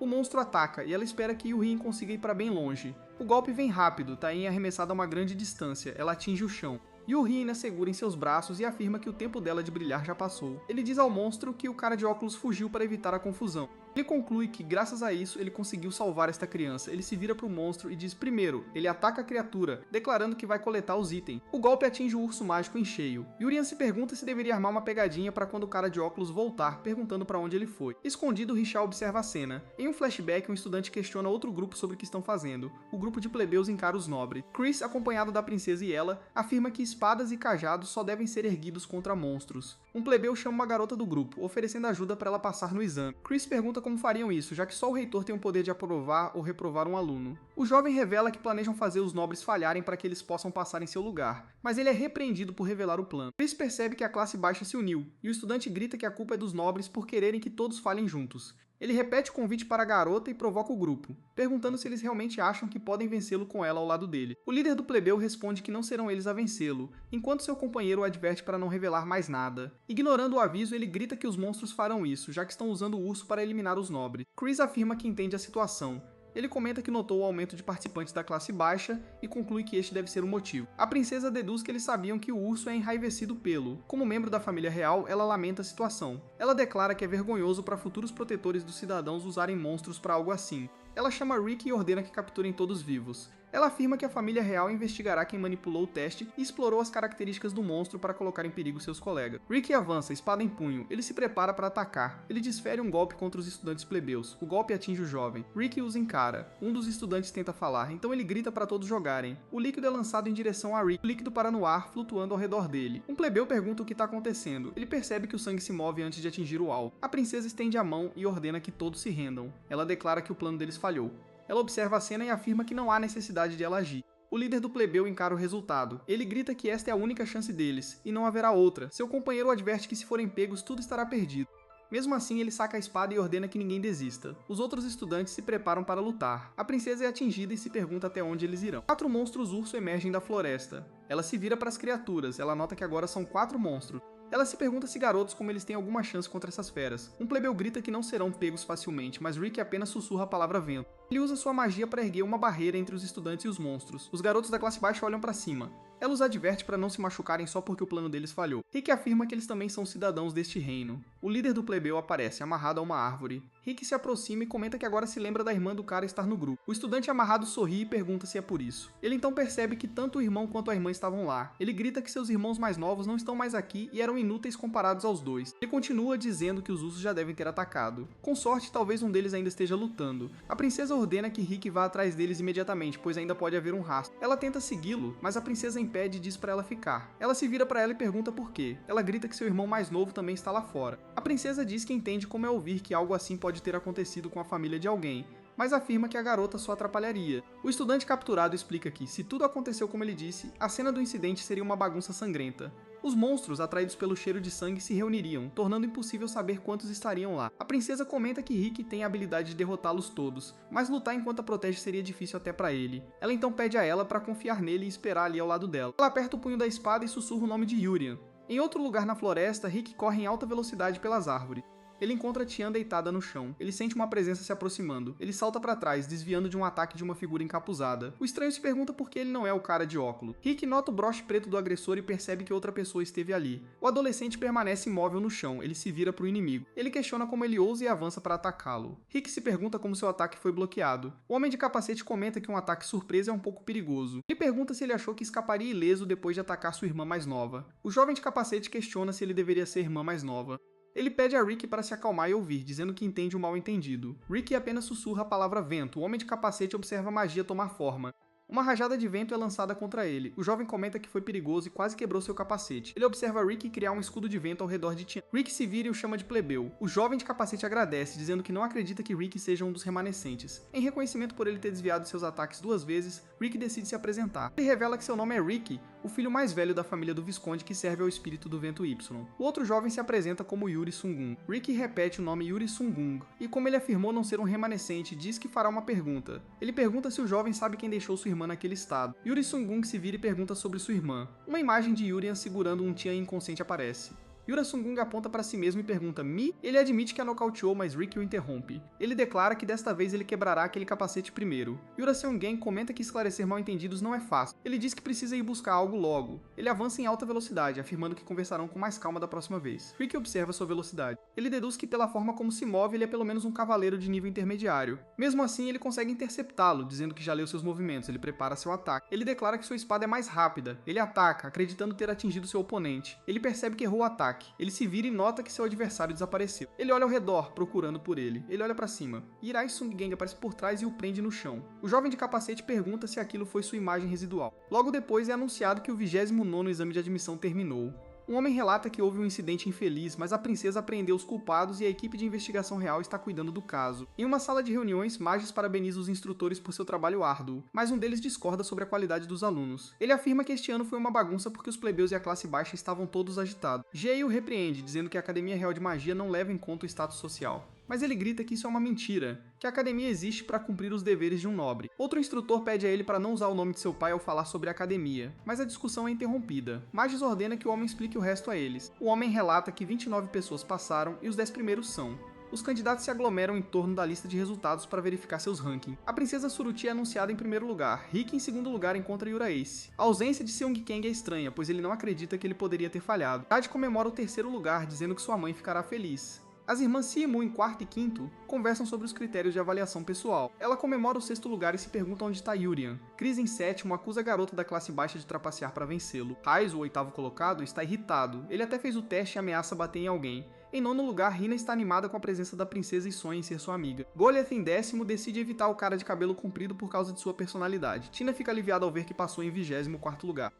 O monstro ataca e ela espera que Yoo-rin consiga ir para bem longe. O golpe vem rápido, Taehyun é arremessada a uma grande distância, ela atinge o chão. Yoo-rin a segura em seus braços e afirma que o tempo dela de brilhar já passou. Ele diz ao monstro que o cara de óculos fugiu para evitar a confusão. Ele conclui que, graças a isso, ele conseguiu salvar esta criança. Ele se vira para o monstro e diz primeiro, ele ataca a criatura, declarando que vai coletar os itens. O golpe atinge o urso mágico em cheio. Yurian se pergunta se deveria armar uma pegadinha para quando o cara de óculos voltar, perguntando para onde ele foi. Escondido, Richard observa a cena. Em um flashback, um estudante questiona outro grupo sobre o que estão fazendo. O grupo de plebeus encara os nobres. Chris, acompanhado da princesa e ela, afirma que espadas e cajados só devem ser erguidos contra monstros. Um plebeu chama uma garota do grupo, oferecendo ajuda para ela passar no exame. Chris pergunta como fariam isso, já que só o reitor tem o poder de aprovar ou reprovar um aluno. O jovem revela que planejam fazer os nobres falharem para que eles possam passar em seu lugar, mas ele é repreendido por revelar o plano. Chris percebe que a classe baixa se uniu, e o estudante grita que a culpa é dos nobres por quererem que todos falhem juntos. Ele repete o convite para a garota e provoca o grupo, perguntando se eles realmente acham que podem vencê-lo com ela ao lado dele. O líder do plebeu responde que não serão eles a vencê-lo, enquanto seu companheiro o adverte para não revelar mais nada. Ignorando o aviso, ele grita que os monstros farão isso, já que estão usando o urso para eliminar os nobres. Chris afirma que entende a situação. Ele comenta que notou o aumento de participantes da classe baixa e conclui que este deve ser o motivo. A princesa deduz que eles sabiam que o urso é enraivecido pelo. Como membro da família real, ela lamenta a situação. Ela declara que é vergonhoso para futuros protetores dos cidadãos usarem monstros para algo assim. Ela chama Rick e ordena que capturem todos vivos. Ela afirma que a família real investigará quem manipulou o teste e explorou as características do monstro para colocar em perigo seus colegas. Rick avança, espada em punho. Ele se prepara para atacar. Ele desfere um golpe contra os estudantes plebeus. O golpe atinge o jovem. Rick os encara. Um dos estudantes tenta falar, então ele grita para todos jogarem. O líquido é lançado em direção a Rick. O líquido para no ar, flutuando ao redor dele. Um plebeu pergunta o que está acontecendo. Ele percebe que o sangue se move antes de atingir o alvo. A princesa estende a mão e ordena que todos se rendam. Ela declara que o plano deles falhou. Ela observa a cena e afirma que não há necessidade de ela agir. O líder do plebeu encara o resultado. Ele grita que esta é a única chance deles, e não haverá outra. Seu companheiro o adverte que se forem pegos, tudo estará perdido. Mesmo assim, ele saca a espada e ordena que ninguém desista. Os outros estudantes se preparam para lutar. A princesa é atingida e se pergunta até onde eles irão. 4 monstros urso emergem da floresta. Ela se vira para as criaturas. Ela nota que agora são 4 monstros. Ela se pergunta se garotos como eles têm alguma chance contra essas feras. Um plebeu grita que não serão pegos facilmente, mas Rick apenas sussurra a palavra vento. Ele usa sua magia para erguer uma barreira entre os estudantes e os monstros. Os garotos da classe baixa olham para cima. Ela os adverte para não se machucarem só porque o plano deles falhou. Rick afirma que eles também são cidadãos deste reino. O líder do plebeu aparece, amarrado a uma árvore. Rick se aproxima e comenta que agora se lembra da irmã do cara estar no grupo. O estudante amarrado sorri e pergunta se é por isso. Ele então percebe que tanto o irmão quanto a irmã estavam lá. Ele grita que seus irmãos mais novos não estão mais aqui e eram inúteis comparados aos dois. Ele continua dizendo que os ursos já devem ter atacado. Com sorte, talvez um deles ainda esteja lutando. A princesa ordena que Rick vá atrás deles imediatamente, pois ainda pode haver um rastro. Ela tenta segui-lo, mas a princesa impede e diz para ela ficar. Ela se vira para ela e pergunta por quê. Ela grita que seu irmão mais novo também está lá fora. A princesa diz que entende como é ouvir que algo assim pode ter acontecido com a família de alguém, mas afirma que a garota só atrapalharia. O estudante capturado explica que, se tudo aconteceu como ele disse, a cena do incidente seria uma bagunça sangrenta. Os monstros, atraídos pelo cheiro de sangue, se reuniriam, tornando impossível saber quantos estariam lá. A princesa comenta que Rick tem a habilidade de derrotá-los todos, mas lutar enquanto a protege seria difícil até para ele. Ela então pede a ela para confiar nele e esperar ali ao lado dela. Ela aperta o punho da espada e sussurra o nome de Yurian. Em outro lugar na floresta, Rick corre em alta velocidade pelas árvores. Ele encontra Tian deitada no chão. Ele sente uma presença se aproximando. Ele salta para trás, desviando de um ataque de uma figura encapuzada. O estranho se pergunta por que ele não é o cara de óculos. Rick nota o broche preto do agressor e percebe que outra pessoa esteve ali. O adolescente permanece imóvel no chão. Ele se vira para o inimigo. Ele questiona como ele ousa e avança para atacá-lo. Rick se pergunta como seu ataque foi bloqueado. O homem de capacete comenta que um ataque surpresa é um pouco perigoso. Ele pergunta se ele achou que escaparia ileso depois de atacar sua irmã mais nova. O jovem de capacete questiona se ele deveria ser irmã mais nova. Ele pede a Rick para se acalmar e ouvir, dizendo que entende o mal-entendido. Rick apenas sussurra a palavra vento. O homem de capacete observa a magia tomar forma. Uma rajada de vento é lançada contra ele. O jovem comenta que foi perigoso e quase quebrou seu capacete. Ele observa Rick criar um escudo de vento ao redor de Tian. Rick se vira e o chama de plebeu. O jovem de capacete agradece, dizendo que não acredita que Rick seja um dos remanescentes. Em reconhecimento por ele ter desviado seus ataques 2 vezes, Rick decide se apresentar. Ele revela que seu nome é Rick, o filho mais velho da família do Visconde que serve ao espírito do vento Y. O outro jovem se apresenta como Yuri Sungun. Rick repete o nome Yuri Sungung, e como ele afirmou não ser um remanescente, diz que fará uma pergunta. Ele pergunta se o jovem sabe quem deixou sua irmã irmã naquele estado. Yuri Sungung se vira e pergunta sobre sua irmã. Uma imagem de Yurian segurando um Tian inconsciente aparece. Yura Sungung aponta para si mesmo e pergunta Mi? Ele admite que a nocauteou, mas Rick o interrompe. Ele declara que desta vez ele quebrará aquele capacete primeiro. Yura Seungen comenta que esclarecer mal-entendidos não é fácil. Ele diz que precisa ir buscar algo logo. Ele avança em alta velocidade, afirmando que conversarão com mais calma da próxima vez. Rick observa sua velocidade. Ele deduz que pela forma como se move ele é pelo menos um cavaleiro de nível intermediário. Mesmo assim, ele consegue interceptá-lo, dizendo que já leu seus movimentos, ele prepara seu ataque. Ele declara que sua espada é mais rápida. Ele ataca, acreditando ter atingido seu oponente. Ele percebe que errou o ataque. Ele se vira e nota que seu adversário desapareceu. Ele olha ao redor, procurando por ele. Ele olha para cima. Irai Sunggang aparece por trás e o prende no chão. O jovem de capacete pergunta se aquilo foi sua imagem residual. Logo depois é anunciado que o 29º exame de admissão terminou. Um homem relata que houve um incidente infeliz, mas a princesa apreendeu os culpados e a equipe de investigação real está cuidando do caso. Em uma sala de reuniões, Magis parabeniza os instrutores por seu trabalho árduo, mas um deles discorda sobre a qualidade dos alunos. Ele afirma que este ano foi uma bagunça porque os plebeus e a classe baixa estavam todos agitados. Jay o repreende, dizendo que a Academia Real de Magia não leva em conta o status social. Mas ele grita que isso é uma mentira, que a academia existe para cumprir os deveres de um nobre. Outro instrutor pede a ele para não usar o nome de seu pai ao falar sobre a academia, mas a discussão é interrompida. Magis ordena que o homem explique o resto a eles. O homem relata que 29 pessoas passaram e os 10 primeiros são. Os candidatos se aglomeram em torno da lista de resultados para verificar seus rankings. A princesa Suruti é anunciada em primeiro lugar, Rick em segundo lugar encontra Yura Ace. A ausência de Seung Kang é estranha, pois ele não acredita que ele poderia ter falhado. Tad comemora o terceiro lugar, dizendo que sua mãe ficará feliz. As irmãs Siemu em quarto e quinto conversam sobre os critérios de avaliação pessoal. Ela comemora o sexto lugar e se pergunta onde está Yurian. Chris em sétimo acusa a garota da classe baixa de trapacear para vencê-lo. Raiz, o oitavo colocado, está irritado. Ele até fez o teste e ameaça bater em alguém. Em nono lugar, Rina está animada com a presença da princesa e sonha em ser sua amiga. Goliath em décimo decide evitar o cara de cabelo comprido por causa de sua personalidade. Tina fica aliviada ao ver que passou em 24º lugar.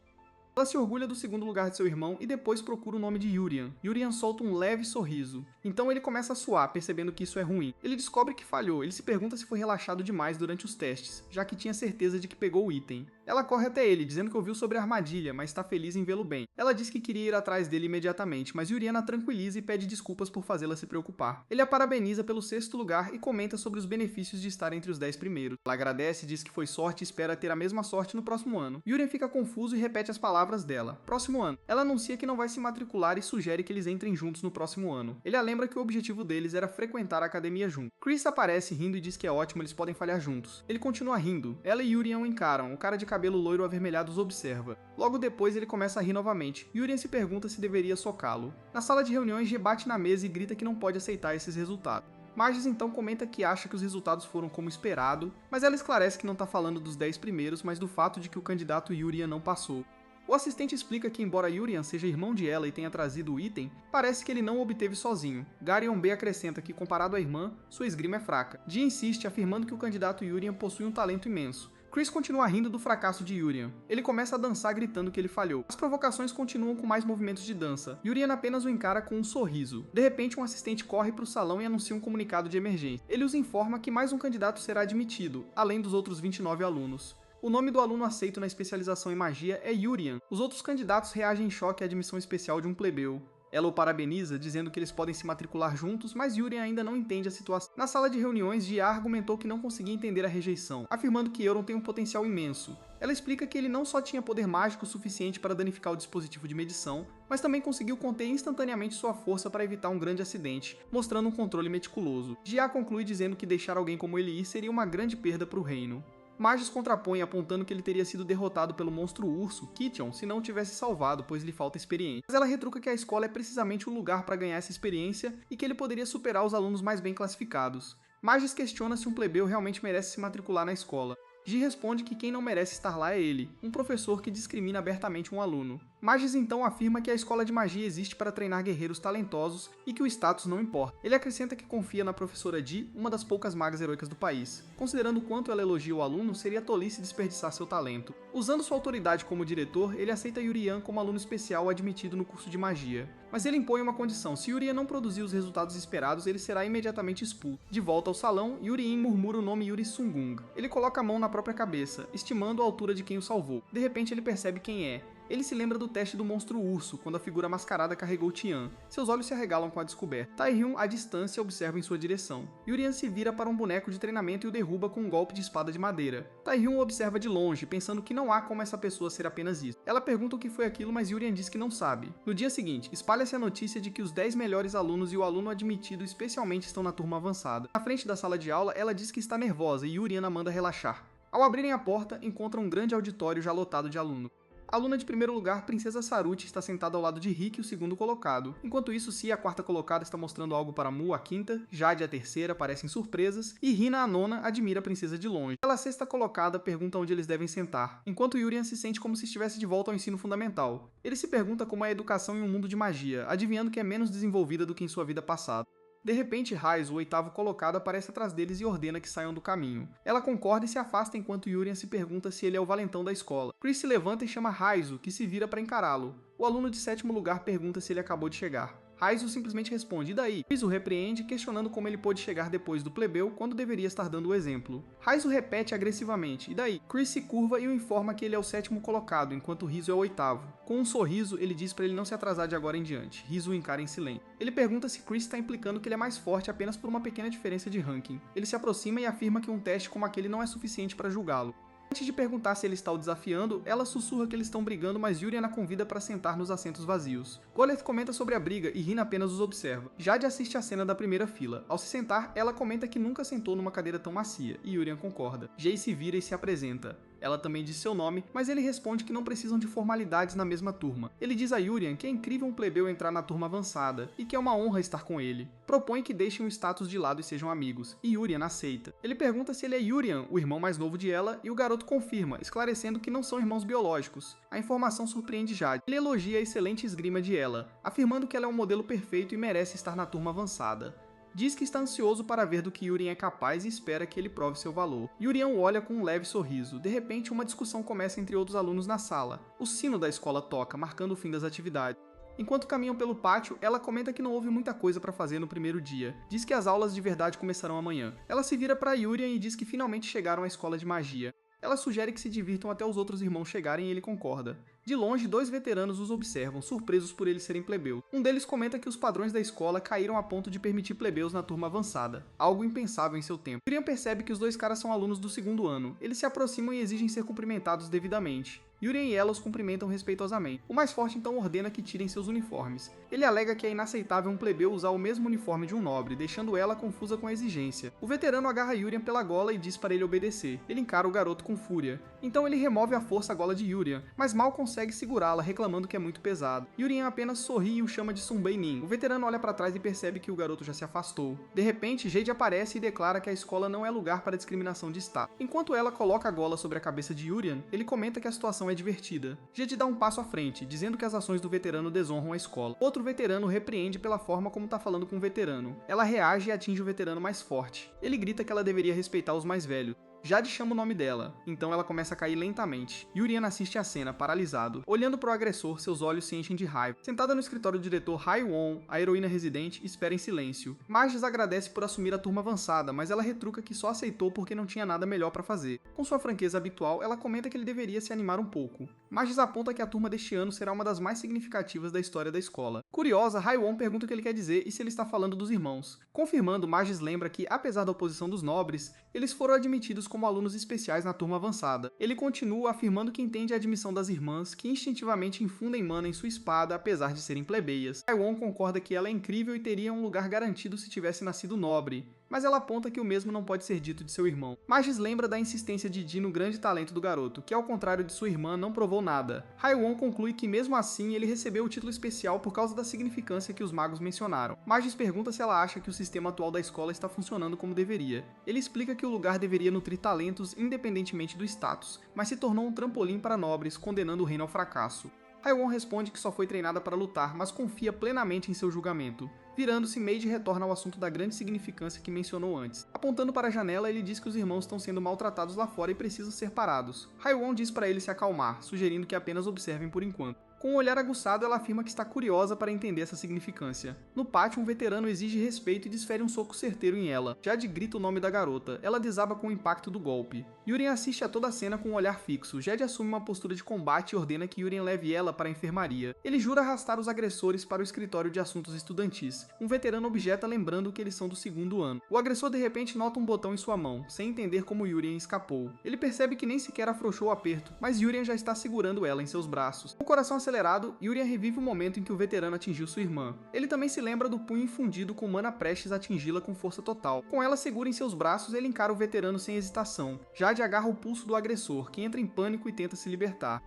Ela se orgulha do segundo lugar de seu irmão e depois procura o nome de Yurian. Yurian solta um leve sorriso. Então ele começa a suar, percebendo que isso é ruim. Ele descobre que falhou, ele se pergunta se foi relaxado demais durante os testes, já que tinha certeza de que pegou o item. Ela corre até ele, dizendo que ouviu sobre a armadilha, mas está feliz em vê-lo bem. Ela diz que queria ir atrás dele imediatamente, mas Yurian a tranquiliza e pede desculpas por fazê-la se preocupar. Ele a parabeniza pelo sexto lugar e comenta sobre os benefícios de estar entre os 10 primeiros. Ela agradece, diz que foi sorte e espera ter a mesma sorte no próximo ano. Yurian fica confuso e repete as palavras dela. Próximo ano. Ela anuncia que não vai se matricular e sugere que eles entrem juntos no próximo ano. Ele a lembra que o objetivo deles era frequentar a academia juntos. Chris aparece rindo e diz que é ótimo, eles podem falhar juntos. Ele continua rindo. Ela e Yurian o encaram. O cara de cabelo loiro avermelhado os observa. Logo depois ele começa a rir novamente. Yurian se pergunta se deveria socá-lo. Na sala de reuniões, G bate na mesa e grita que não pode aceitar esses resultados. Magis então comenta que acha que os resultados foram como esperado, mas ela esclarece que não está falando dos 10 primeiros, mas do fato de que o candidato Yurian não passou. O assistente explica que, embora Yurian seja irmão de ela e tenha trazido o item, parece que ele não o obteve sozinho. Garion B acrescenta que, comparado à irmã, sua esgrima é fraca. Ji insiste, afirmando que o candidato Yurian possui um talento imenso. Chris continua rindo do fracasso de Yurian. Ele começa a dançar gritando que ele falhou. As provocações continuam com mais movimentos de dança. Yurian apenas o encara com um sorriso. De repente, um assistente corre para o salão e anuncia um comunicado de emergência. Ele os informa que mais um candidato será admitido, além dos outros 29 alunos. O nome do aluno aceito na especialização em magia é Yurian. Os outros candidatos reagem em choque à admissão especial de um plebeu. Ela o parabeniza, dizendo que eles podem se matricular juntos, mas Yurian ainda não entende a situação. Na sala de reuniões, Jia argumentou que não conseguia entender a rejeição, afirmando que Euron tem um potencial imenso. Ela explica que ele não só tinha poder mágico suficiente para danificar o dispositivo de medição, mas também conseguiu conter instantaneamente sua força para evitar um grande acidente, mostrando um controle meticuloso. Jia conclui dizendo que deixar alguém como ele ir seria uma grande perda para o reino. Magis contrapõe, apontando que ele teria sido derrotado pelo monstro urso, Kition, se não o tivesse salvado, pois lhe falta experiência. Mas ela retruca que a escola é precisamente o lugar para ganhar essa experiência e que ele poderia superar os alunos mais bem classificados. Magis questiona se um plebeu realmente merece se matricular na escola. Ji responde que quem não merece estar lá é ele, um professor que discrimina abertamente um aluno. Magis então afirma que a escola de magia existe para treinar guerreiros talentosos e que o status não importa. Ele acrescenta que confia na professora Ji, uma das poucas magas heróicas do país. Considerando o quanto ela elogia o aluno, seria tolice desperdiçar seu talento. Usando sua autoridade como diretor, ele aceita Yurian como aluno especial admitido no curso de magia. Mas ele impõe uma condição: se Yurian não produzir os resultados esperados, ele será imediatamente expulso. De volta ao salão, Yurian murmura o nome Yuri Sungung. Ele coloca a mão na própria cabeça, estimando a altura de quem o salvou. De repente ele percebe quem é. Ele se lembra do teste do monstro urso, quando a figura mascarada carregou Tian. Seus olhos se arregalam com a descoberta. Taehyun, à distância, observa em sua direção. Yurian se vira para um boneco de treinamento e o derruba com um golpe de espada de madeira. Taehyun o observa de longe, pensando que não há como essa pessoa ser apenas isso. Ela pergunta o que foi aquilo, mas Yurian diz que não sabe. No dia seguinte, espalha-se a notícia de que os 10 melhores alunos e o aluno admitido especialmente estão na turma avançada. Na frente da sala de aula, ela diz que está nervosa e Yurian a manda relaxar. Ao abrirem a porta, encontram um grande auditório já lotado de alunos. A aluna de primeiro lugar, Princesa Saruti, está sentada ao lado de Rick, o segundo colocado. Enquanto isso, Cia, a quarta colocada, está mostrando algo para Mu, a quinta, Jade, a terceira, parecem surpresas, e Hina, a nona, admira a princesa de longe. Ela, a sexta colocada, pergunta onde eles devem sentar, enquanto Yurian se sente como se estivesse de volta ao ensino fundamental. Ele se pergunta como é a educação em um mundo de magia, adivinhando que é menos desenvolvida do que em sua vida passada. De repente, Raizo, o oitavo colocado, aparece atrás deles e ordena que saiam do caminho. Ela concorda e se afasta enquanto Yurian se pergunta se ele é o valentão da escola. Chris se levanta e chama Raizo, que se vira para encará-lo. O aluno de sétimo lugar pergunta se ele acabou de chegar. Raizo simplesmente responde, e daí? Chris o repreende, questionando como ele pôde chegar depois do plebeu quando deveria estar dando o exemplo. Raizo repete agressivamente, e daí? Chris se curva e o informa que ele é o sétimo colocado, enquanto Rizzo é o oitavo. Com um sorriso, ele diz para ele não se atrasar de agora em diante. Rizzo o encara em silêncio. Ele pergunta se Chris está implicando que ele é mais forte apenas por uma pequena diferença de ranking. Ele se aproxima e afirma que um teste como aquele não é suficiente para julgá-lo. Antes de perguntar se ele está o desafiando, ela sussurra que eles estão brigando, mas Yurian a convida para sentar nos assentos vazios. Goleth comenta sobre a briga e Hina apenas os observa. Jade assiste a cena da primeira fila. Ao se sentar, ela comenta que nunca sentou numa cadeira tão macia, e Yurian concorda. Jay se vira e se apresenta. Ela também diz seu nome, mas ele responde que não precisam de formalidades na mesma turma. Ele diz a Yurian que é incrível um plebeu entrar na turma avançada, e que é uma honra estar com ele. Propõe que deixem o status de lado e sejam amigos, e Yurian aceita. Ele pergunta se ele é Yurian, o irmão mais novo de ela, e o garoto confirma, esclarecendo que não são irmãos biológicos. A informação surpreende Jade. Ele elogia a excelente esgrima de ela, afirmando que ela é um modelo perfeito e merece estar na turma avançada. Diz que está ansioso para ver do que Yurian é capaz e espera que ele prove seu valor. Yurian o olha com um leve sorriso. De repente, uma discussão começa entre outros alunos na sala. O sino da escola toca, marcando o fim das atividades. Enquanto caminham pelo pátio, ela comenta que não houve muita coisa para fazer no primeiro dia. Diz que as aulas de verdade começarão amanhã. Ela se vira para Yurian e diz que finalmente chegaram à escola de magia. Ela sugere que se divirtam até os outros irmãos chegarem e ele concorda. De longe, 2 veteranos os observam, surpresos por eles serem plebeus. Um deles comenta que os padrões da escola caíram a ponto de permitir plebeus na turma avançada, algo impensável em seu tempo. Yurian percebe que os 2 caras são alunos do segundo ano. Eles se aproximam e exigem ser cumprimentados devidamente. Yurian e ela os cumprimentam respeitosamente. O mais forte então ordena que tirem seus uniformes. Ele alega que é inaceitável um plebeu usar o mesmo uniforme de um nobre, deixando ela confusa com a exigência. O veterano agarra Yurian pela gola e diz para ele obedecer. Ele encara o garoto com fúria. Então ele remove à força a gola de Yurian, mas mal consegue segurá-la, reclamando que é muito pesado. Yurian apenas sorri e o chama de Sunbei Nin. O veterano olha para trás e percebe que o garoto já se afastou. De repente, Jade aparece e declara que a escola não é lugar para discriminação de status. Enquanto ela coloca a gola sobre a cabeça de Yurian, ele comenta que a situação é divertida. Jade dá um passo à frente, dizendo que as ações do veterano desonram a escola. Outro veterano repreende pela forma como tá falando com o veterano. Ela reage e atinge o veterano mais forte. Ele grita que ela deveria respeitar os mais velhos. Jade chama o nome dela, então ela começa a cair lentamente. Yurian assiste a cena, paralisado. Olhando para o agressor, seus olhos se enchem de raiva. Sentada no escritório do diretor Haiwon, a heroína residente espera em silêncio. Magis agradece por assumir a turma avançada, mas ela retruca que só aceitou porque não tinha nada melhor para fazer. Com sua franqueza habitual, ela comenta que ele deveria se animar um pouco. Magis aponta que a turma deste ano será uma das mais significativas da história da escola. Curiosa, Haiwon pergunta o que ele quer dizer e se ele está falando dos irmãos. Confirmando, Magis lembra que, apesar da oposição dos nobres, eles foram admitidos como alunos especiais na turma avançada. Ele continua afirmando que entende a admissão das irmãs, que instintivamente infundem mana em sua espada apesar de serem plebeias. Haiwon concorda que ela é incrível e teria um lugar garantido se tivesse nascido nobre, mas ela aponta que o mesmo não pode ser dito de seu irmão. Magis lembra da insistência de Ji no grande talento do garoto, que ao contrário de sua irmã não provou nada. Haiwon conclui que mesmo assim ele recebeu o título especial por causa da significância que os magos mencionaram. Magis pergunta se ela acha que o sistema atual da escola está funcionando como deveria. Ele explica que o lugar deveria nutrir talentos independentemente do status, mas se tornou um trampolim para nobres, condenando o reino ao fracasso. Haiwon responde que só foi treinada para lutar, mas confia plenamente em seu julgamento. Virando-se, Mage retorna ao assunto da grande significância que mencionou antes. Apontando para a janela, ele diz que os irmãos estão sendo maltratados lá fora e precisam ser parados. Haiwon diz para ele se acalmar, sugerindo que apenas observem por enquanto. Com um olhar aguçado, ela afirma que está curiosa para entender essa significância. No pátio, um veterano exige respeito e desfere um soco certeiro em ela. Jade grita o nome da garota. Ela desaba com o impacto do golpe. Yurien assiste a toda a cena com um olhar fixo. Jade assume uma postura de combate e ordena que Yurien leve ela para a enfermaria. Ele jura arrastar os agressores para o escritório de assuntos estudantis. Um veterano objeta lembrando que eles são do 2º ano. O agressor de repente nota um botão em sua mão, sem entender como Yurien escapou. Ele percebe que nem sequer afrouxou o aperto, mas Yurien já está segurando ela em seus braços. Com o coração acelerado, Yurien revive o momento em que o veterano atingiu sua irmã. Ele também se lembra do punho infundido com mana prestes a atingi-la com força total. Com ela segura em seus braços, ele encara o veterano sem hesitação. Jade agarra o pulso do agressor, que entra em pânico e tenta se libertar.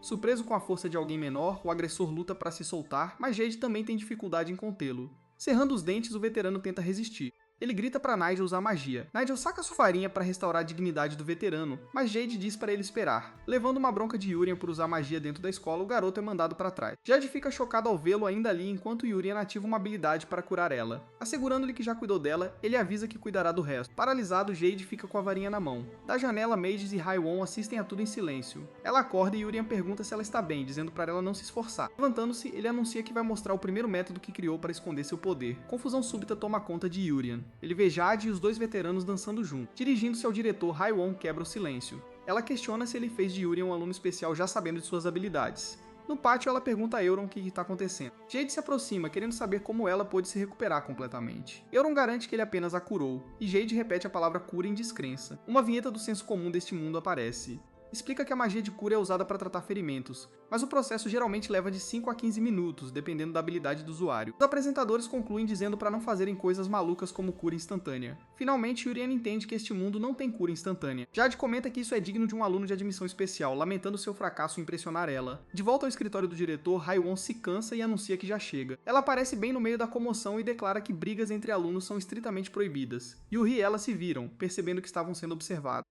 Surpreso com a força de alguém menor, o agressor luta para se soltar, mas Jade também tem dificuldade em contê-lo. Cerrando os dentes, o veterano tenta resistir. Ele grita para Nigel usar magia. Nigel saca sua farinha para restaurar a dignidade do veterano, mas Jade diz para ele esperar. Levando uma bronca de Yurien por usar magia dentro da escola, o garoto é mandado para trás. Jade fica chocado ao vê-lo ainda ali enquanto Yurien ativa uma habilidade para curar ela. Assegurando-lhe que já cuidou dela, ele avisa que cuidará do resto. Paralisado, Jade fica com a varinha na mão. Da janela, Mages e Haiwon assistem a tudo em silêncio. Ela acorda e Yurien pergunta se ela está bem, dizendo para ela não se esforçar. Levantando-se, ele anuncia que vai mostrar o primeiro método que criou para esconder seu poder. Confusão súbita toma conta de Yurien. Ele vê Jade e os dois veteranos dançando juntos. Dirigindo-se ao diretor, Haiwon quebra o silêncio. Ela questiona se ele fez de Yurien um aluno especial já sabendo de suas habilidades. No pátio, ela pergunta a Euron o que está acontecendo. Jade se aproxima, querendo saber como ela pôde se recuperar completamente. Euron garante que ele apenas a curou, e Jade repete a palavra cura em descrença. Uma vinheta do senso comum deste mundo aparece. Explica que a magia de cura é usada para tratar ferimentos, mas o processo geralmente leva de 5 a 15 minutos, dependendo da habilidade do usuário. Os apresentadores concluem dizendo para não fazerem coisas malucas como cura instantânea. Finalmente, Yurien entende que este mundo não tem cura instantânea. Jade comenta que isso é digno de um aluno de admissão especial, lamentando seu fracasso em impressionar ela. De volta ao escritório do diretor, Haiwon se cansa e anuncia que já chega. Ela aparece bem no meio da comoção e declara que brigas entre alunos são estritamente proibidas. Yuri e ela se viram, percebendo que estavam sendo observados.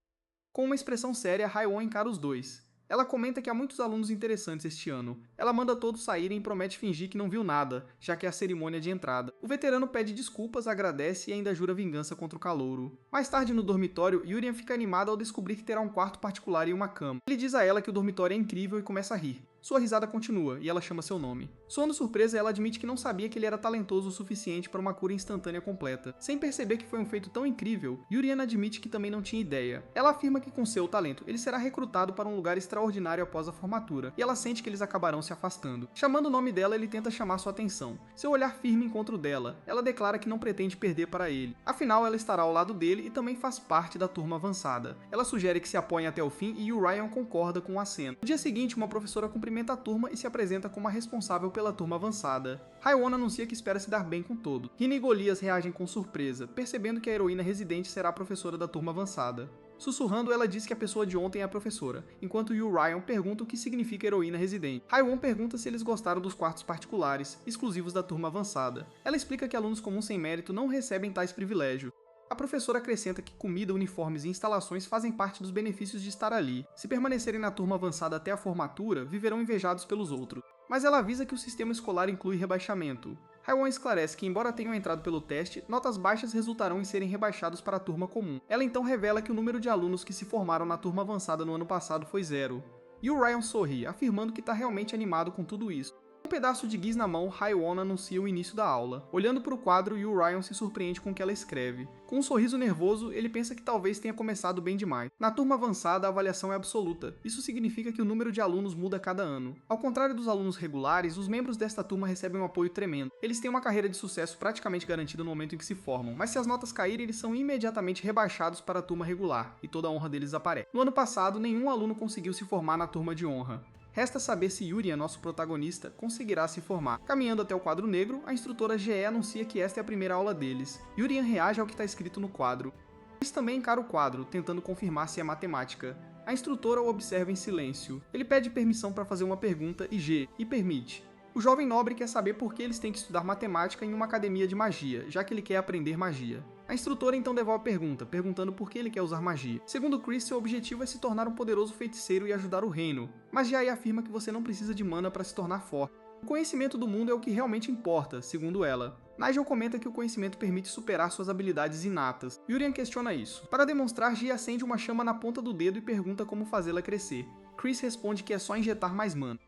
Com uma expressão séria, Haiwon encara os dois. Ela comenta que há muitos alunos interessantes este ano. Ela manda todos saírem e promete fingir que não viu nada, já que é a cerimônia de entrada. O veterano pede desculpas, agradece e ainda jura vingança contra o calouro. Mais tarde no dormitório, Yurien fica animada ao descobrir que terá um quarto particular e uma cama. Ele diz a ela que o dormitório é incrível e começa a rir. Sua risada continua, e ela chama seu nome. Soando surpresa, ela admite que não sabia que ele era talentoso o suficiente para uma cura instantânea completa. Sem perceber que foi um feito tão incrível, Yurien admite que também não tinha ideia. Ela afirma que com seu talento, ele será recrutado para um lugar extraordinário após a formatura, e ela sente que eles acabarão se afastando. Chamando o nome dela, ele tenta chamar sua atenção. Seu olhar firme encontra o dela. Ela declara que não pretende perder para ele. Afinal, ela estará ao lado dele e também faz parte da turma avançada. Ela sugere que se apoiem até o fim e Ryan concorda com o aceno. No dia seguinte, uma professora cumprimenta a turma e se apresenta como a responsável pela turma avançada. Haiwon anuncia que espera se dar bem com todo. Rina e Golias reagem com surpresa, percebendo que a heroína residente será a professora da turma avançada. Sussurrando, ela diz que a pessoa de ontem é a professora, enquanto Ryan pergunta o que significa heroína residente. Haiwon pergunta se eles gostaram dos quartos particulares, exclusivos da turma avançada. Ela explica que alunos comuns sem mérito não recebem tais privilégios. A professora acrescenta que comida, uniformes e instalações fazem parte dos benefícios de estar ali. Se permanecerem na turma avançada até a formatura, viverão invejados pelos outros. Mas ela avisa que o sistema escolar inclui rebaixamento. Haiwon esclarece que, embora tenham entrado pelo teste, notas baixas resultarão em serem rebaixados para a turma comum. Ela então revela que o número de alunos que se formaram na turma avançada no ano passado foi 0. E o Ryan sorri, afirmando que está realmente animado com tudo isso. Com um pedaço de giz na mão, Haiwon anuncia o início da aula. Olhando para o quadro, Ryan se surpreende com o que ela escreve. Com um sorriso nervoso, ele pensa que talvez tenha começado bem demais. Na turma avançada, a avaliação é absoluta. Isso significa que o número de alunos muda a cada ano. Ao contrário dos alunos regulares, os membros desta turma recebem um apoio tremendo. Eles têm uma carreira de sucesso praticamente garantida no momento em que se formam, mas se as notas caírem, eles são imediatamente rebaixados para a turma regular, e toda a honra deles aparece. No ano passado, nenhum aluno conseguiu se formar na turma de honra. Resta saber se Yurien, nosso protagonista, conseguirá se formar. Caminhando até o quadro negro, a instrutora GE anuncia que esta é a primeira aula deles. Yurien reage ao que está escrito no quadro. Chris também encara o quadro, tentando confirmar se é matemática. A instrutora o observa em silêncio. Ele pede permissão para fazer uma pergunta e G permite. O jovem nobre quer saber por que eles têm que estudar matemática em uma academia de magia, já que ele quer aprender magia. A instrutora então devolve a pergunta, perguntando por que ele quer usar magia. Segundo Chris, seu objetivo é se tornar um poderoso feiticeiro e ajudar o reino, mas Jai afirma que você não precisa de mana para se tornar forte. O conhecimento do mundo é o que realmente importa, segundo ela. Nigel comenta que o conhecimento permite superar suas habilidades inatas. Yurien questiona isso. Para demonstrar, Ji acende uma chama na ponta do dedo e pergunta como fazê-la crescer. Chris responde que é só injetar mais mana.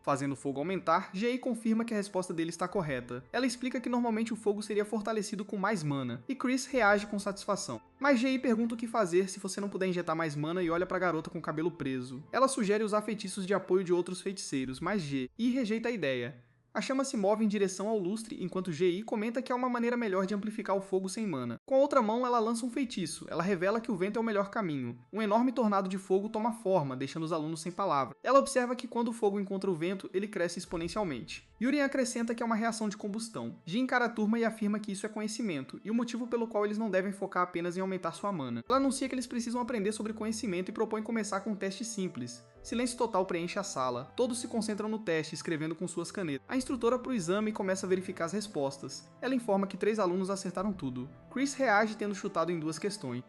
Fazendo o fogo aumentar, Jay confirma que a resposta dele está correta. Ela explica que normalmente o fogo seria fortalecido com mais mana, e Chris reage com satisfação. Mas Jay pergunta o que fazer se você não puder injetar mais mana e olha pra garota com o cabelo preso. Ela sugere usar feitiços de apoio de outros feiticeiros, mas Jay rejeita a ideia. A chama se move em direção ao lustre, enquanto Gi comenta que há uma maneira melhor de amplificar o fogo sem mana. Com a outra mão, ela lança um feitiço. Ela revela que o vento é o melhor caminho. Um enorme tornado de fogo toma forma, deixando os alunos sem palavras. Ela observa que quando o fogo encontra o vento, ele cresce exponencialmente. Yurien acrescenta que é uma reação de combustão. Ji encara a turma e afirma que isso é conhecimento, e o motivo pelo qual eles não devem focar apenas em aumentar sua mana. Ela anuncia que eles precisam aprender sobre conhecimento e propõe começar com um teste simples. Silêncio total preenche a sala. Todos se concentram no teste, escrevendo com suas canetas. A instrutora para o exame começa a verificar as respostas. Ela informa que 3 alunos acertaram tudo. Chris reage tendo chutado em 2 questões.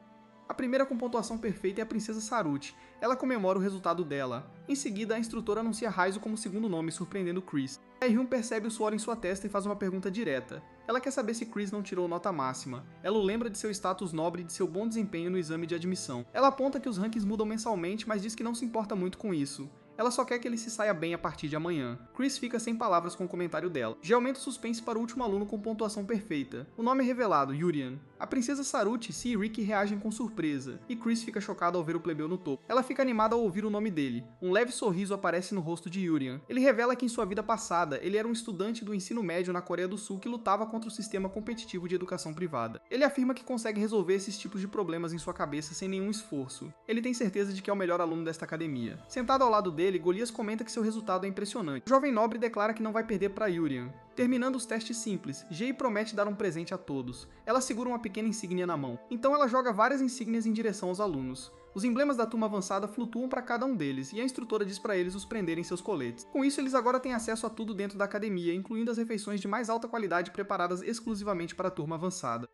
A primeira com pontuação perfeita é a princesa Saruti. Ela comemora o resultado dela. Em seguida, a instrutora anuncia Raizo como segundo nome, surpreendendo Chris. Hyun percebe o suor em sua testa e faz uma pergunta direta. Ela quer saber se Chris não tirou nota máxima. Ela o lembra de seu status nobre e de seu bom desempenho no exame de admissão. Ela aponta que os rankings mudam mensalmente, mas diz que não se importa muito com isso. Ela só quer que ele se saia bem a partir de amanhã. Chris fica sem palavras com o comentário dela. Já aumenta o suspense para o último aluno com pontuação perfeita. O nome é revelado, Yurian. A princesa Saruti, Si e Ricky reagem com surpresa, e Chris fica chocado ao ver o plebeu no topo. Ela fica animada ao ouvir o nome dele. Um leve sorriso aparece no rosto de Yurian. Ele revela que em sua vida passada, ele era um estudante do ensino médio na Coreia do Sul que lutava contra o sistema competitivo de educação privada. Ele afirma que consegue resolver esses tipos de problemas em sua cabeça sem nenhum esforço. Ele tem certeza de que é o melhor aluno desta academia. Sentado ao lado dele, Golias comenta que seu resultado é impressionante. O jovem nobre declara que não vai perder para Yurian. Terminando os testes simples, Jay promete dar um presente a todos. Ela segura uma pequena insígnia na mão. Então ela joga várias insígnias em direção aos alunos. Os emblemas da turma avançada flutuam para cada um deles, e a instrutora diz para eles os prenderem seus coletes. Com isso, eles agora têm acesso a tudo dentro da academia, incluindo as refeições de mais alta qualidade preparadas exclusivamente para a turma avançada.